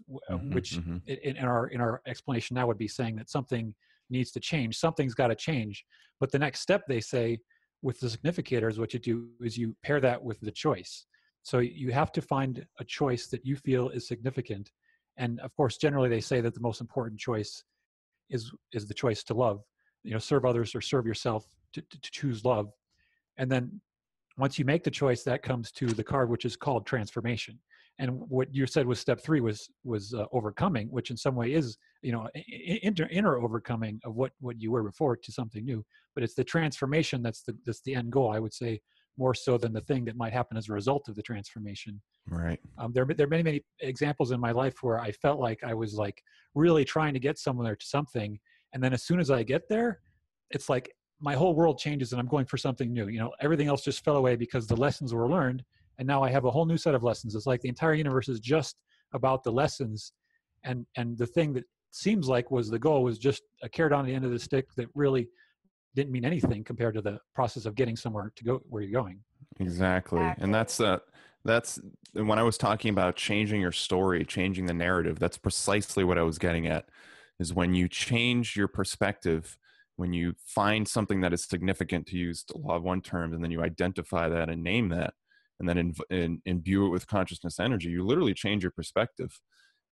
which in our explanation now would be saying that something needs to change. Something's got to change. But the next step, they say, with the significators, what you do is you pair that with the choice. So you have to find a choice that you feel is significant. And of course, generally they say that the most important choice is the choice to love, serve others or serve yourself, to choose love. And then once you make the choice, that comes to the card, which is called transformation. And what you said was step 3 was overcoming, which in some way is, inner overcoming of what you were before to something new. But it's the transformation that's the end goal, I would say, more so than the thing that might happen as a result of the transformation. Right. There are many, many examples in my life where I felt like I was like really trying to get somewhere to something. And then as soon as I get there, it's like my whole world changes and I'm going for something new. Everything else just fell away because the lessons were learned. And now I have a whole new set of lessons. It's like the entire universe is just about the lessons. And the thing that seems like was the goal was just a carrot on the end of the stick that really didn't mean anything compared to the process of getting somewhere to go where you're going. Exactly. And that's when I was talking about changing your story, changing the narrative, that's precisely what I was getting at, is when you change your perspective, when you find something that is significant, to use the law of one term, and then you identify that and name that, and then imbue it with consciousness energy, you literally change your perspective.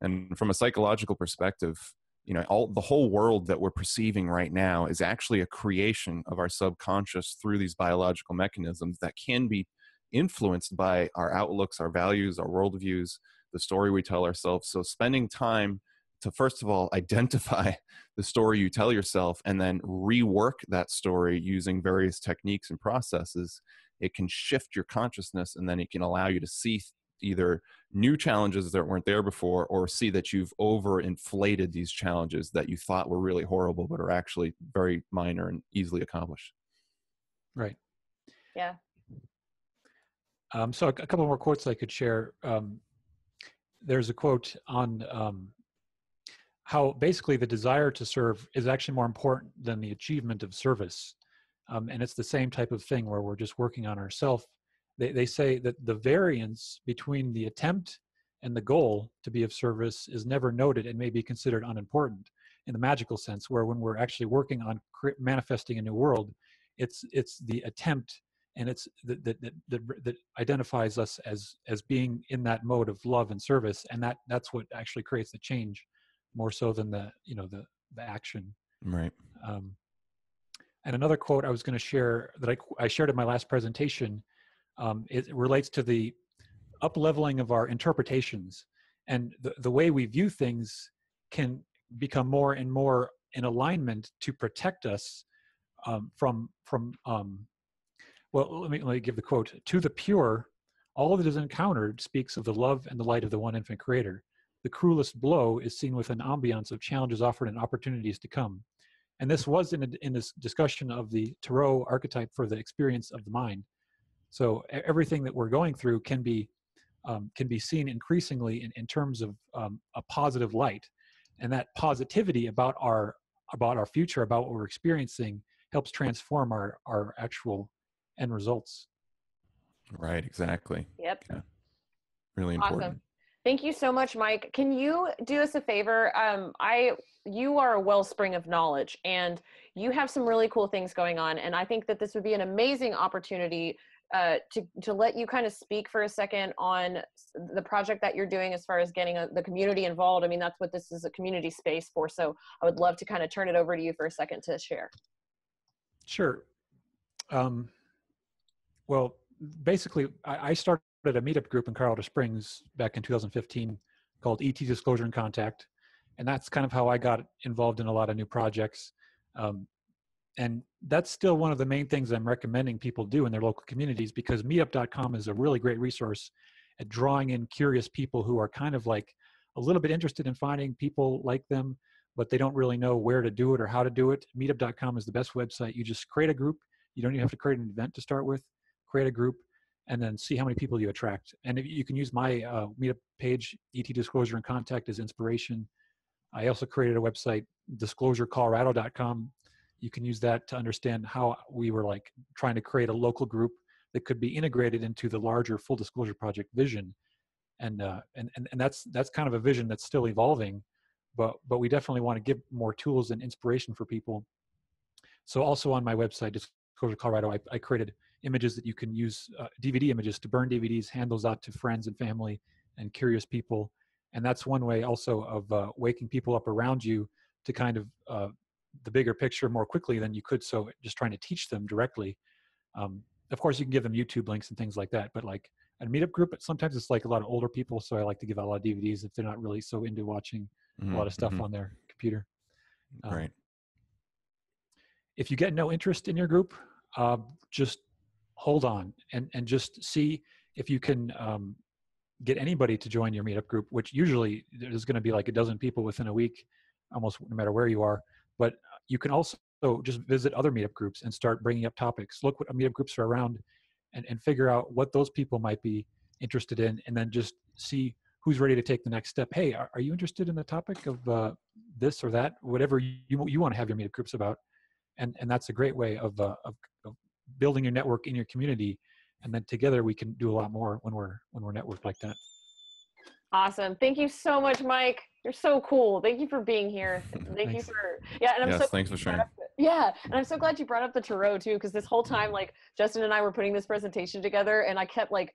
And from a psychological perspective, the whole world that we're perceiving right now is actually a creation of our subconscious through these biological mechanisms that can be influenced by our outlooks, our values, our worldviews, the story we tell ourselves. So spending time to, first of all, identify the story you tell yourself and then rework that story using various techniques and processes, it can shift your consciousness, and then it can allow you to see either new challenges that weren't there before, or see that you've overinflated these challenges that you thought were really horrible, but are actually very minor and easily accomplished. Right. Yeah. So a couple more quotes I could share. There's a quote on how basically the desire to serve is actually more important than the achievement of service. And it's the same type of thing where we're just working on ourselves. They say that the variance between the attempt and the goal to be of service is never noted and may be considered unimportant in the magical sense, where when we're actually working on manifesting a new world, it's the attempt, and it's that identifies us as being in that mode of love and service, and that's what actually creates the change, more so than the action. Right. And another quote I was going to share that I shared in my last presentation, it relates to the up-leveling of our interpretations, and the way we view things can become more and more in alignment to protect us from well, let me give the quote. To the pure, all that is encountered speaks of the love and the light of the one infinite creator. The cruelest blow is seen with an ambiance of challenges offered and opportunities to come. And this was in this discussion of the Tarot archetype for the experience of the mind. So everything that we're going through can be seen increasingly in terms of a positive light, and that positivity about our future, about what we're experiencing, helps transform our actual end results. Right. Exactly. Yep. Yeah. Really important. Awesome. Thank you so much, Mike. Can you do us a favor? You are a wellspring of knowledge, and you have some really cool things going on. And I think that this would be an amazing opportunity to let you kind of speak for a second on the project that you're doing as far as getting the community involved. I mean, that's what this is a community space for. So I would love to kind of turn it over to you for a second to share. Sure. Well, basically, I started a meetup group in Colorado Springs back in 2015 called ET Disclosure and Contact. And that's kind of how I got involved in a lot of new projects. And that's still one of the main things I'm recommending people do in their local communities, because meetup.com is a really great resource at drawing in curious people who are kind of like a little bit interested in finding people like them, but they don't really know where to do it or how to do it. Meetup.com is the best website. You just create a group. You don't even have to create an event to start with. Create a group and then see how many people you attract. And if you can use my meetup page, ET Disclosure and Contact, as inspiration. I also created a website, disclosurecolorado.com. You can use that to understand how we were like trying to create a local group that could be integrated into the larger Full Disclosure Project vision. And that's kind of a vision that's still evolving, but we definitely want to give more tools and inspiration for people. So also on my website, Disclosure Colorado, I created images that you can use, DVD images, to burn DVDs, hand those out to friends and family and curious people. And that's one way also of waking people up around you to kind of the bigger picture more quickly than you could. So just trying to teach them directly. Of course, you can give them YouTube links and things like that, but like a meetup group, sometimes it's like a lot of older people. So I like to give out a lot of DVDs if they're not really so into watching a lot of stuff on their computer. Right. If you get no interest in your group, just hold on and just see if you can get anybody to join your meetup group, which usually there's going to be like a dozen people within a week, almost no matter where you are. But you can also just visit other meetup groups and start bringing up topics. Look what meetup groups are around and figure out what those people might be interested in, and then just see who's ready to take the next step. Hey, are you interested in the topic of this or that, whatever you want to have your meetup groups about? And that's a great way of building your network in your community, and then together we can do a lot more when we're networked like that. Awesome. Thank you so much, Mike. You're so cool. Thank you for being here. Thank you for, yeah. And I'm so thanks for sharing. Yeah. And I'm so glad you brought up the tarot too, because this whole time, like Justin and I were putting this presentation together, and I kept like,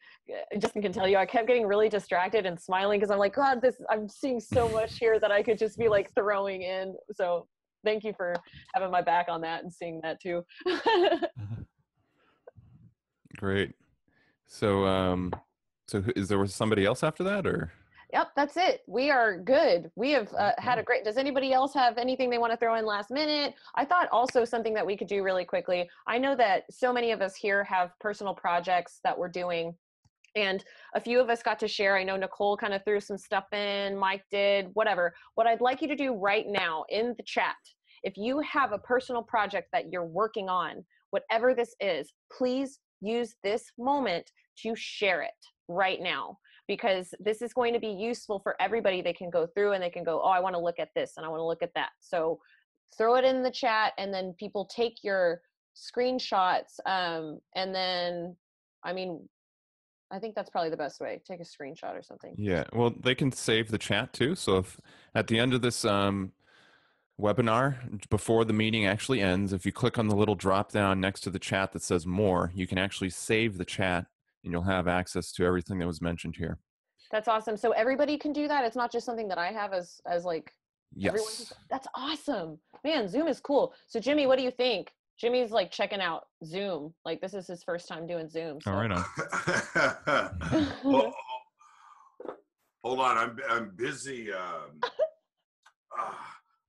Justin can tell you, I kept getting really distracted and smiling because I'm like, God, I'm seeing so much here that I could just be like throwing in. So thank you for having my back on that and seeing that too. Great. So, is there somebody else after that, or? Yep, that's it. We are good. We have had a great, does anybody else have anything they want to throw in last minute? I thought also something that we could do really quickly. I know that so many of us here have personal projects that we're doing, and a few of us got to share. I know Nicole kind of threw some stuff in, Mike did, whatever. What I'd like you to do right now in the chat, if you have a personal project that you're working on, whatever this is, please use this moment to share it right now, because this is going to be useful for everybody. They can go through and they can go, oh, I want to look at this and I want to look at that. So throw it in the chat, and then people take your screenshots. And then, I mean, I think that's probably the best way. Take a screenshot or something. Yeah, well, they can save the chat too. So if at the end of this webinar, before the meeting actually ends, if you click on the little drop down next to the chat that says more, you can actually save the chat, and you'll have access to everything that was mentioned here. That's awesome. So everybody can do that. It's not just something that I have as like, yes. That's awesome, man. Zoom is cool. So Jimmy, what do you think? Jimmy's like checking out Zoom. Like this is his first time doing Zoom. So. All right on. Well, hold on. I'm busy.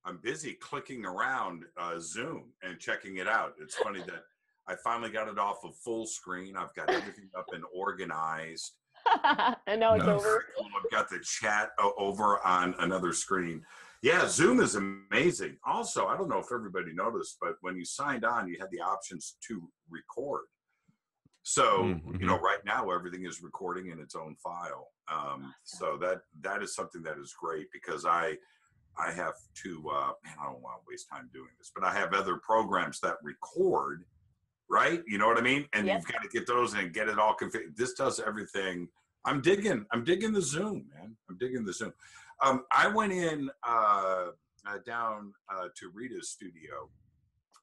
I'm busy clicking around Zoom and checking it out. It's funny that I finally got it off of full screen. I've got everything up and organized. And now it's over. I've got the chat over on another screen. Yeah, Zoom is amazing. Also, I don't know if everybody noticed, but when you signed on, you had the options to record. So, you know, right now everything is recording in its own file. So that is something that is great, because I have to, man, I don't want to waste time doing this, but I have other programs that record, right? You know what I mean? And you've got to get those and get it all configured. This does everything. I'm digging the Zoom, man. I'm digging the Zoom. I went in down to Rita's studio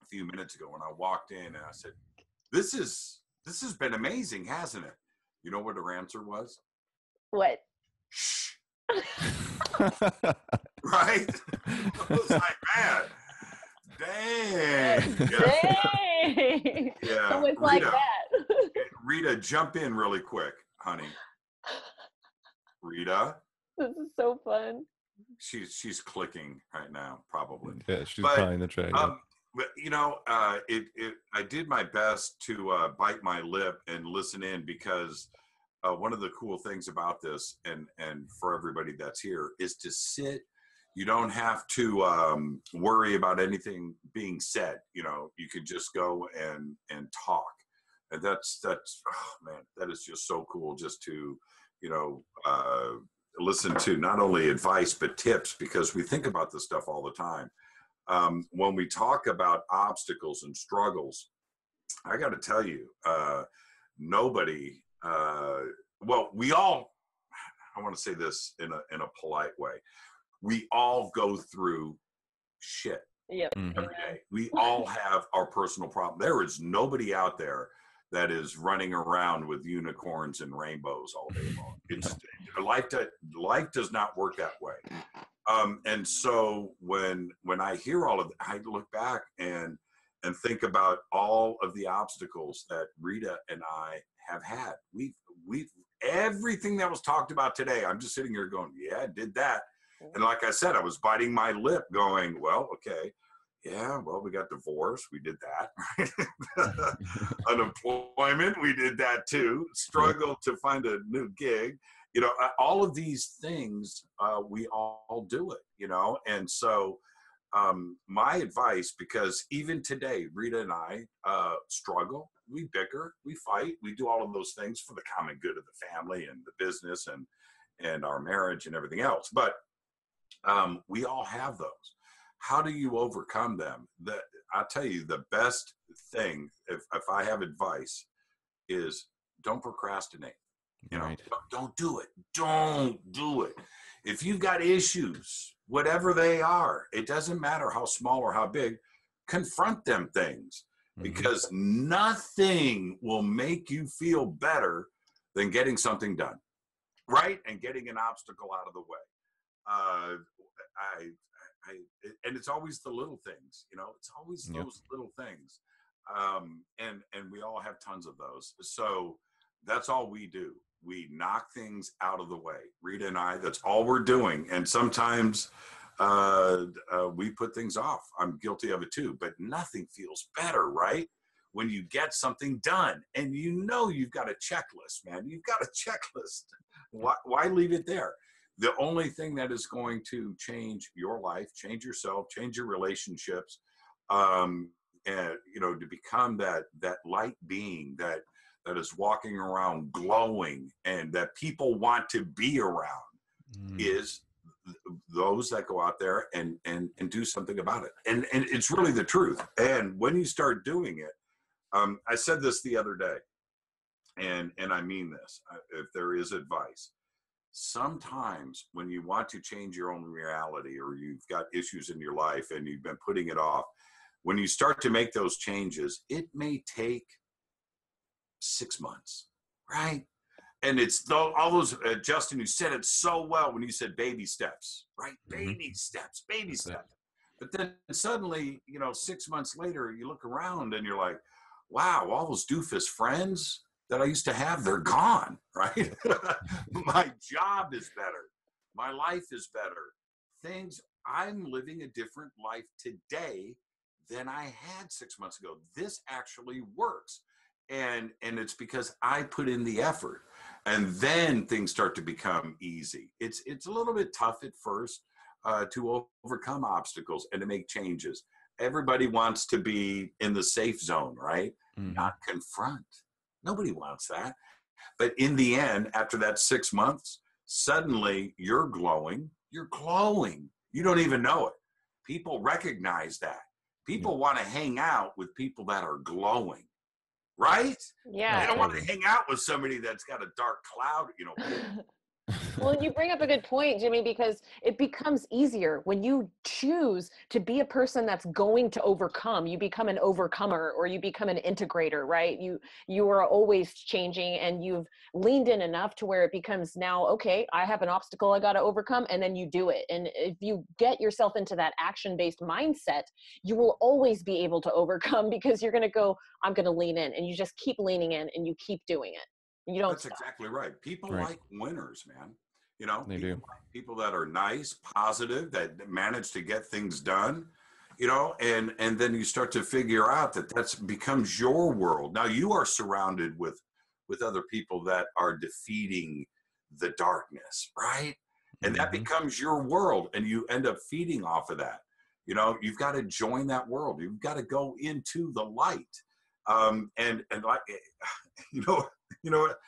a few minutes ago, and I walked in and I said, this has been amazing, hasn't it? You know what her answer was? What? Shh. Right? I was like, man, dang. Dang. Yeah. So it's like that. Rita, jump in really quick, honey. Rita. This is so fun. She's clicking right now, probably. Yeah, she's probably in the chat. Yeah. But you know, I did my best to bite my lip and listen in, because one of the cool things about this, and for everybody that's here, is to sit. You don't have to worry about anything being said. You know, you could just go and talk, and that's oh man, that is just so cool. Just to, you know, listen to not only advice but tips, because we think about this stuff all the time. When we talk about obstacles and struggles, I got to tell you, nobody. Well, we all. I want to say this in a polite way. we all go through shit every day. We all have our personal problem. There is nobody out there that is running around with unicorns and rainbows all day long. It's life does not work that way. And so when I hear all of that, I look back and think about all of the obstacles that Rita and I have had. We've everything that was talked about today. I'm just sitting here going, yeah, I did that. And like I said, I was biting my lip going, well, okay. Yeah, well, we got divorced. We did that. Right? Unemployment, we did that too. Struggled to find a new gig. You know, all of these things, we all do it, you know. And so my advice, because even today, Rita and I struggle. We bicker, we fight, we do all of those things for the common good of the family and the business and our marriage and everything else. But we all have those. How do you overcome them? I'll tell you, the best thing, if I have advice, is don't procrastinate. You know, don't do it. Don't do it. If you've got issues, whatever they are, it doesn't matter how small or how big, confront them things, because nothing will make you feel better than getting something done, right? And getting an obstacle out of the way. And it's always the little things, you know, it's always those little things. And we all have tons of those. So that's all we do. We knock things out of the way. Rita and I, that's all we're doing. And sometimes we put things off. I'm guilty of it too, but nothing feels better, right? When you get something done and you know you've got a checklist, man. You've got a checklist. Why leave it there? The only thing that is going to change your life, change yourself, change your relationships, and you know, to become that light being that is walking around glowing and that people want to be around, is those that go out there and do something about it. And it's really the truth. And when you start doing it, I said this the other day, and I mean this, if there is advice. Sometimes when you want to change your own reality, or you've got issues in your life and you've been putting it off, when you start to make those changes, it may take 6 months, right? And it's all those, Justin, you said it so well when you said baby steps, right? Baby steps, baby steps. But then suddenly, you know, 6 months later, you look around and you're like, wow, all those doofus friends that I used to have, they're gone, right? My job is better. My life is better. I'm living a different life today than I had 6 months ago. This actually works. And it's because I put in the effort, and then things start to become easy. It's a little bit tough at first to overcome obstacles and to make changes. Everybody wants to be in the safe zone, right? Not confront. Nobody wants that. But in the end, after that 6 months, suddenly you're glowing. You're glowing. You don't even know it. People recognize that. People want to hang out with people that are glowing, right? Yeah. They don't want to hang out with somebody that's got a dark cloud, you know. Well, you bring up a good point, Jimmy, because it becomes easier when you choose to be a person that's going to overcome. You become an overcomer, or you become an integrator, right? You are always changing, and you've leaned in enough to where it becomes now, okay, I have an obstacle I got to overcome, and then you do it. And if you get yourself into that action-based mindset, you will always be able to overcome, because you're going to go, I'm going to lean in, and you just keep leaning in and you keep doing it. You don't stop. Exactly right. People like winners, man. You know, they do. People that are nice, positive, that manage to get things done, you know, and then you start to figure out that becomes your world. Now you are surrounded with other people that are defeating the darkness, right? And that becomes your world, and you end up feeding off of that. You know, you've got to join that world. You've got to go into the light. And like, you know what?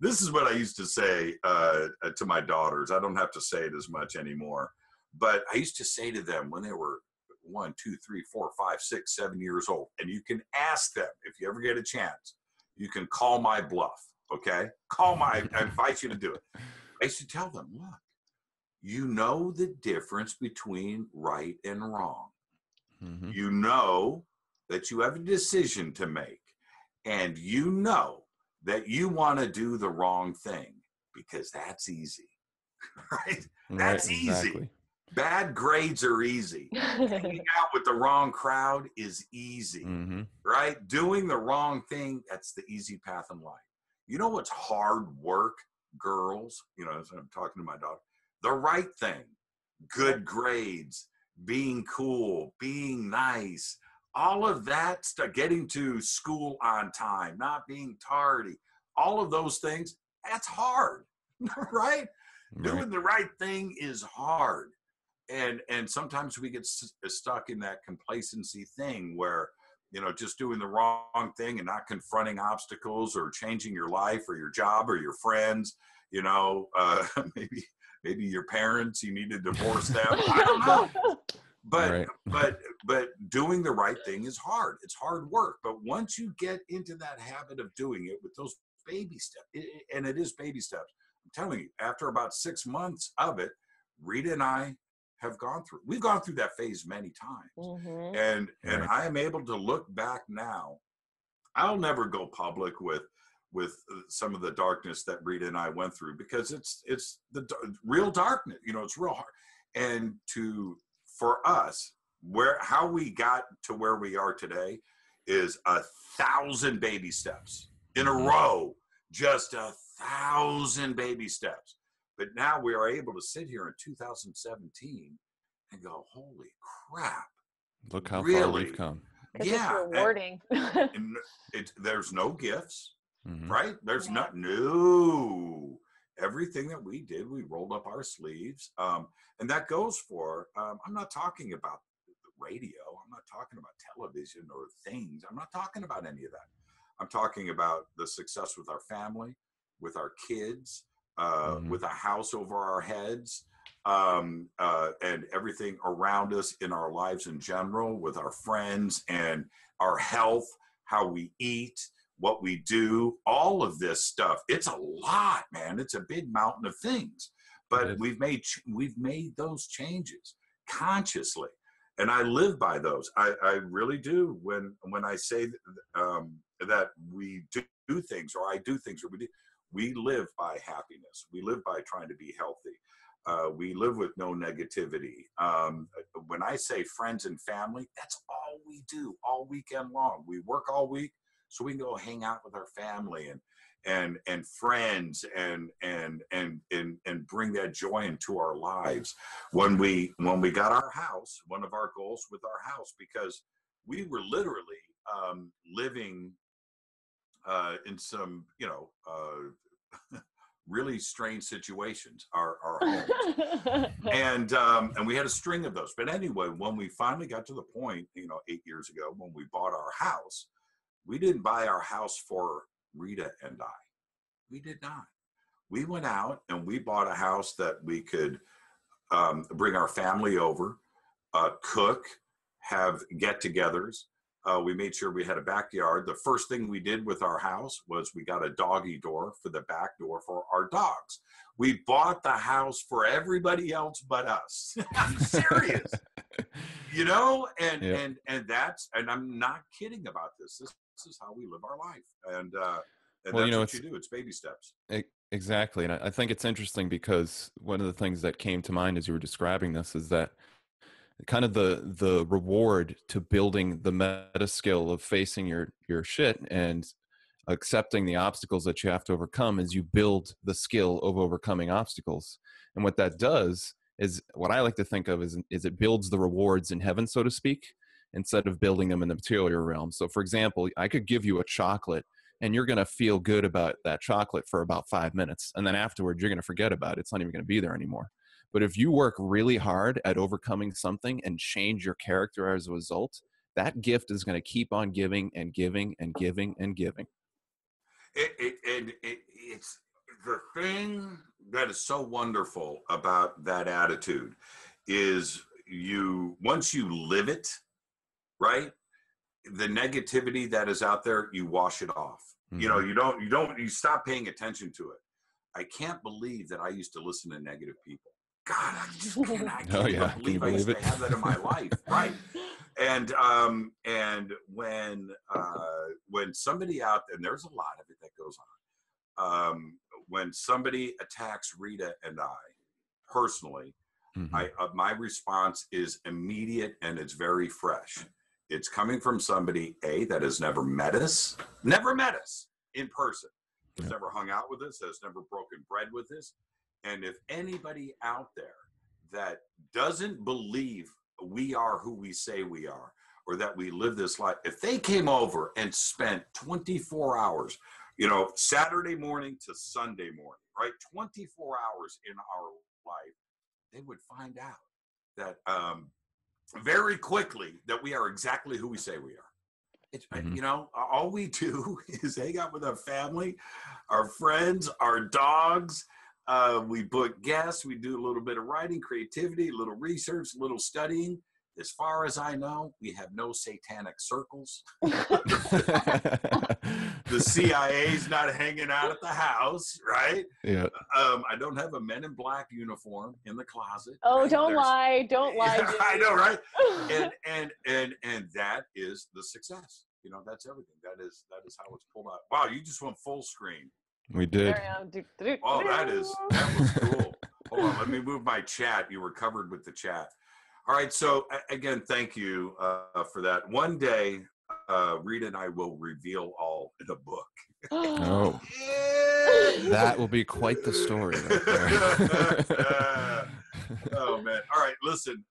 This is what I used to say to my daughters. I don't have to say it as much anymore, but I used to say to them when they were 1, 2, 3, 4, 5, 6, 7 years old, and you can ask them if you ever get a chance. You can call my bluff, okay? I invite you to do it. I used to tell them, look, you know the difference between right and wrong. Mm-hmm. You know that you have a decision to make, and you know that you want to do the wrong thing because that's easy, right? That's easy. Exactly. Bad grades are easy. Hanging out with the wrong crowd is easy, Mm-hmm. right? Doing the wrong thing, that's the easy path in life. You know what's hard work, girls? You know, as I'm talking to my daughter, the right thing, good grades, being cool, being nice, all of that stuff, getting to school on time, not being tardy, all of those things, that's hard, right? Doing the right thing is hard. And sometimes we get stuck in that complacency thing where, you know, just doing the wrong thing and not confronting obstacles or changing your life or your job or your friends, you know, maybe your parents, you need to divorce them. I don't know. But doing the right thing is hard. It's hard work. But once you get into that habit of doing it with those baby steps, and it is baby steps, I'm telling you, after about 6 months of it, Rita and I we've gone through that phase many times. Mm-hmm. And I am able to look back now. I'll never go public with some of the darkness that Rita and I went through, because it's the real darkness, you know, it's real hard. And for us, how we got to where we are today is 1,000 baby steps in a row, just 1,000 baby steps. But now we are able to sit here in 2017 and go, holy crap. Look how far we've come. Yeah. It's rewarding. And there's no gifts, right? There's no. Everything that we did, we rolled up our sleeves. And that goes for, I'm not talking about the radio. I'm not talking about television or things. I'm not talking about any of that. I'm talking about the success with our family, with our kids, with a house over our heads, and everything around us in our lives in general, with our friends and our health, how we eat, what we do, all of this stuff. It's a lot, man. It's a big mountain of things, but we've made those changes consciously, and I live by those. I really do. When I say that we do things, or I do things, or we live by happiness. We live by trying to be healthy. We live with no negativity. When I say friends and family, that's all we do all weekend long. We work all week so we can go hang out with our family and friends and bring that joy into our lives. When we got our house, one of our goals with our house, because we were literally living in some, you know, really strange situations, our homes. And we had a string of those. But anyway, when we finally got to the point, you know, 8 years ago, when we bought our house, we didn't buy our house for Rita and I. We did not. We went out and we bought a house that we could bring our family over, cook, have get-togethers. We made sure we had a backyard. The first thing we did with our house was we got a doggy door for the back door for our dogs. We bought the house for everybody else but us. I'm serious. You know, and I'm not kidding about this. This is how we live our life. And well, that's, you know, what you do. It's baby steps. Exactly. And I think it's interesting because one of the things that came to mind as you were describing this is that kind of the reward to building the meta skill of facing your shit and accepting the obstacles that you have to overcome as you build the skill of overcoming obstacles. And what that does is, what I like to think of is it builds the rewards in heaven, so to speak, instead of building them in the material realm. So for example, I could give you a chocolate and you're going to feel good about that chocolate for about 5 minutes. And then afterwards, you're going to forget about it. It's not even going to be there anymore. But if you work really hard at overcoming something and change your character as a result, that gift is going to keep on giving and giving and giving and giving. It's the thing that is so wonderful about that attitude is once you live it, right? The negativity that is out there, you wash it off. Mm-hmm. You know, you stop paying attention to it. I can't believe that I used to listen to negative people. God, I just can't. I can't Oh, even yeah. Can you believe I used believe to it? have that in my life, right? And when somebody out there, and there's a lot of it that goes on, when somebody attacks Rita and I personally, my response is immediate and it's very fresh. It's coming from somebody that has never met us in person, has never hung out with us, has never broken bread with us. And if anybody out there that doesn't believe we are who we say we are, or that we live this life, if they came over and spent 24 hours, you know, Saturday morning to Sunday morning, right? 24 hours in our life, they would find out that very quickly that we are exactly who we say we are. It's, you know, all we do is hang out with our family, our friends, our dogs. We book guests. We do a little bit of writing, creativity, a little research, a little studying. As far as I know, we have no satanic circles. The CIA's not hanging out at the house, right? Yeah. I don't have a Men in Black uniform in the closet. Oh, right? don't lie. Don't lie. Yeah, I know, right? And that is the success. You know, that's everything. That is how it's pulled out. Wow, you just went full screen. We did. Oh, that was cool. Hold on, let me move my chat. You were covered with the chat. All right, so again, thank you for that. One day, Rita and I will reveal all in a book. Oh, that will be quite the story right there. Oh man! All right, listen.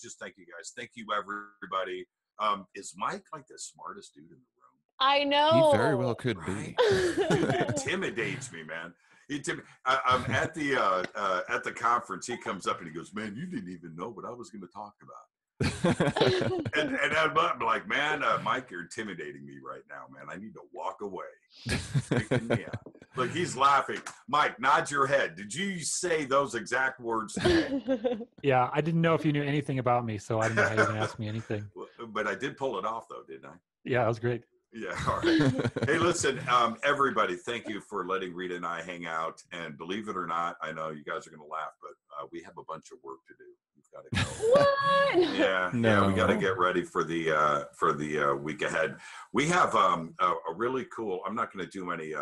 Just thank you guys. Thank you, everybody. Is Mike like the smartest dude in the room? I know. He very well could be. It intimidates me, man. I'm at the conference. He comes up and he goes, "Man, you didn't even know what I was going to talk about." and I'm like, "Man, Mike, you're intimidating me right now, man. I need to walk away." Freaking me out. Look, he's laughing. Mike, nod your head. Did you say those exact words to me? Yeah, I didn't know if you knew anything about me, so I didn't know how you can ask me anything. But I did pull it off, though, didn't I? Yeah, that was great. Yeah, all right. Hey, listen, everybody, thank you for letting Rita and I hang out. And believe it or not, I know you guys are going to laugh, but we have a bunch of work to do. We've got to go. What? Yeah, yeah, we got to get ready for the week ahead. We have a really cool. I'm not going to do any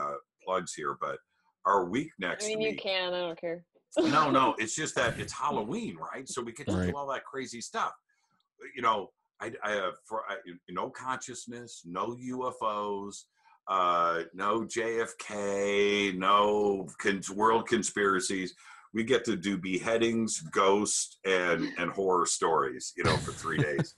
plugs here, but our week next week. You can. I don't care. No, it's just that it's Halloween, right? So we get to do all that crazy stuff. You know. No consciousness, no UFOs, no JFK, no world conspiracies. We get to do beheadings, ghosts, and horror stories, you know, for 3 days.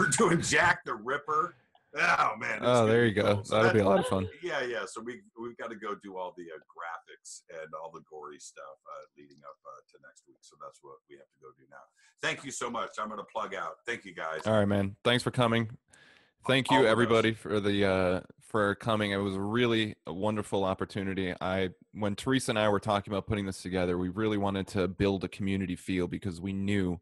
We're doing Jack the Ripper. Oh man! Oh, there you go. Cool. So that'll be a lot of fun. Yeah. So we've got to go do all the graphics and all the gory stuff leading up to next week. So that's what we have to go do now. Thank you so much. I'm going to plug out. Thank you, guys. All right, man. Thanks for coming. Thank you, everybody, for coming. It was really a wonderful opportunity. When Teresa and I were talking about putting this together, we really wanted to build a community feel because we knew.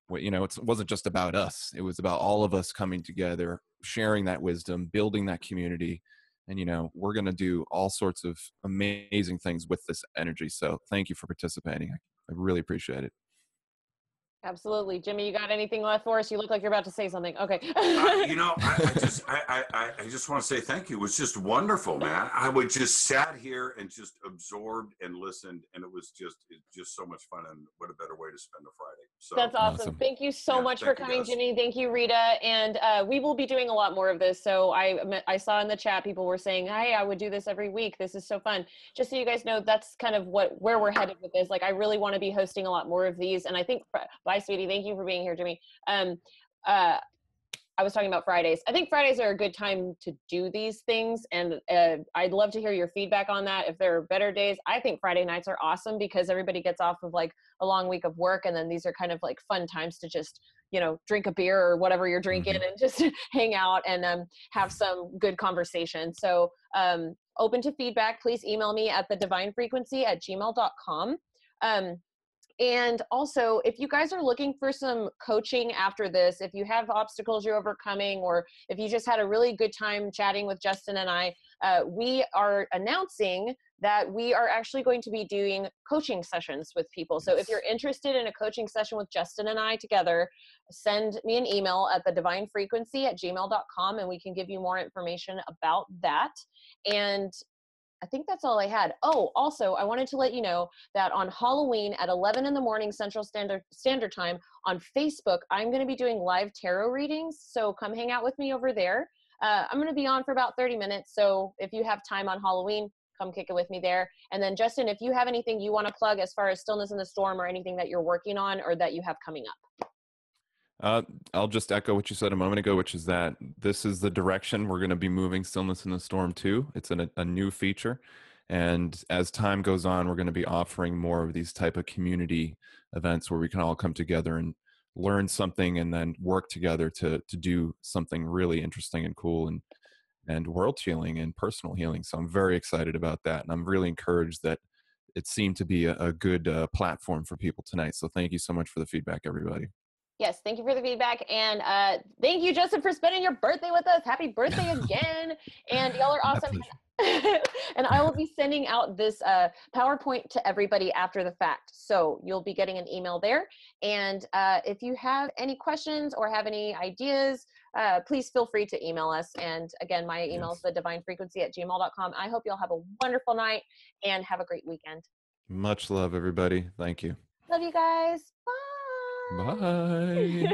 You know, it wasn't just about us. It was about all of us coming together, sharing that wisdom, building that community. And, you know, we're going to do all sorts of amazing things with this energy. So thank you for participating. I really appreciate it. Absolutely. Jimmy, you got anything left for us? You look like you're about to say something. Okay. You know, I just want to say thank you. It was just wonderful, man. I would just sat here and just absorbed and listened, and it was just so much fun. And what a better way to spend a Friday. So that's awesome. Thank you so much for coming, Jimmy. Thank you, Rita. And we will be doing a lot more of this. So I saw in the chat people were saying, "Hey, I would do this every week. This is so fun." Just so you guys know, that's kind of where we're headed with this. Like, I really want to be hosting a lot more of these, and I think. Bye, sweetie. Thank you for being here, Jimmy. I was talking about Fridays. I think Fridays are a good time to do these things, and I'd love to hear your feedback on that. If there are better days, I think Friday nights are awesome because everybody gets off of like a long week of work, and then these are kind of like fun times to just, you know, drink a beer or whatever you're drinking and just hang out and have some good conversation. So open to feedback. Please email me at thedivinefrequency@gmail.com. And also, if you guys are looking for some coaching after this, if you have obstacles you're overcoming, or if you just had a really good time chatting with Justin and I, we are announcing that we are actually going to be doing coaching sessions with people. So if you're interested in a coaching session with Justin and I together, send me an email at thedivinefrequency@gmail.com, and we can give you more information about that. And I think that's all I had. Oh, also, I wanted to let you know that on Halloween at 11 in the morning Central Standard Time on Facebook, I'm going to be doing live tarot readings. So come hang out with me over there. I'm going to be on for about 30 minutes. So if you have time on Halloween, come kick it with me there. And then Justin, if you have anything you want to plug as far as Stillness in the Storm or anything that you're working on or that you have coming up. I'll just echo what you said a moment ago, which is that this is the direction we're going to be moving Stillness in the Storm to. It's a new feature. And as time goes on, we're going to be offering more of these type of community events where we can all come together and learn something and then work together to do something really interesting and cool and world healing and personal healing. So I'm very excited about that. And I'm really encouraged that it seemed to be a good platform for people tonight. So thank you so much for the feedback, everybody. Yes, thank you for the feedback. And thank you, Justin, for spending your birthday with us. Happy birthday again. And y'all are awesome. And I will be sending out this PowerPoint to everybody after the fact. So you'll be getting an email there. And if you have any questions or have any ideas, please feel free to email us. And again, my email is thedivinefrequency@gmail.com. I hope y'all have a wonderful night and have a great weekend. Much love, everybody. Thank you. Love you guys. Bye. Bye.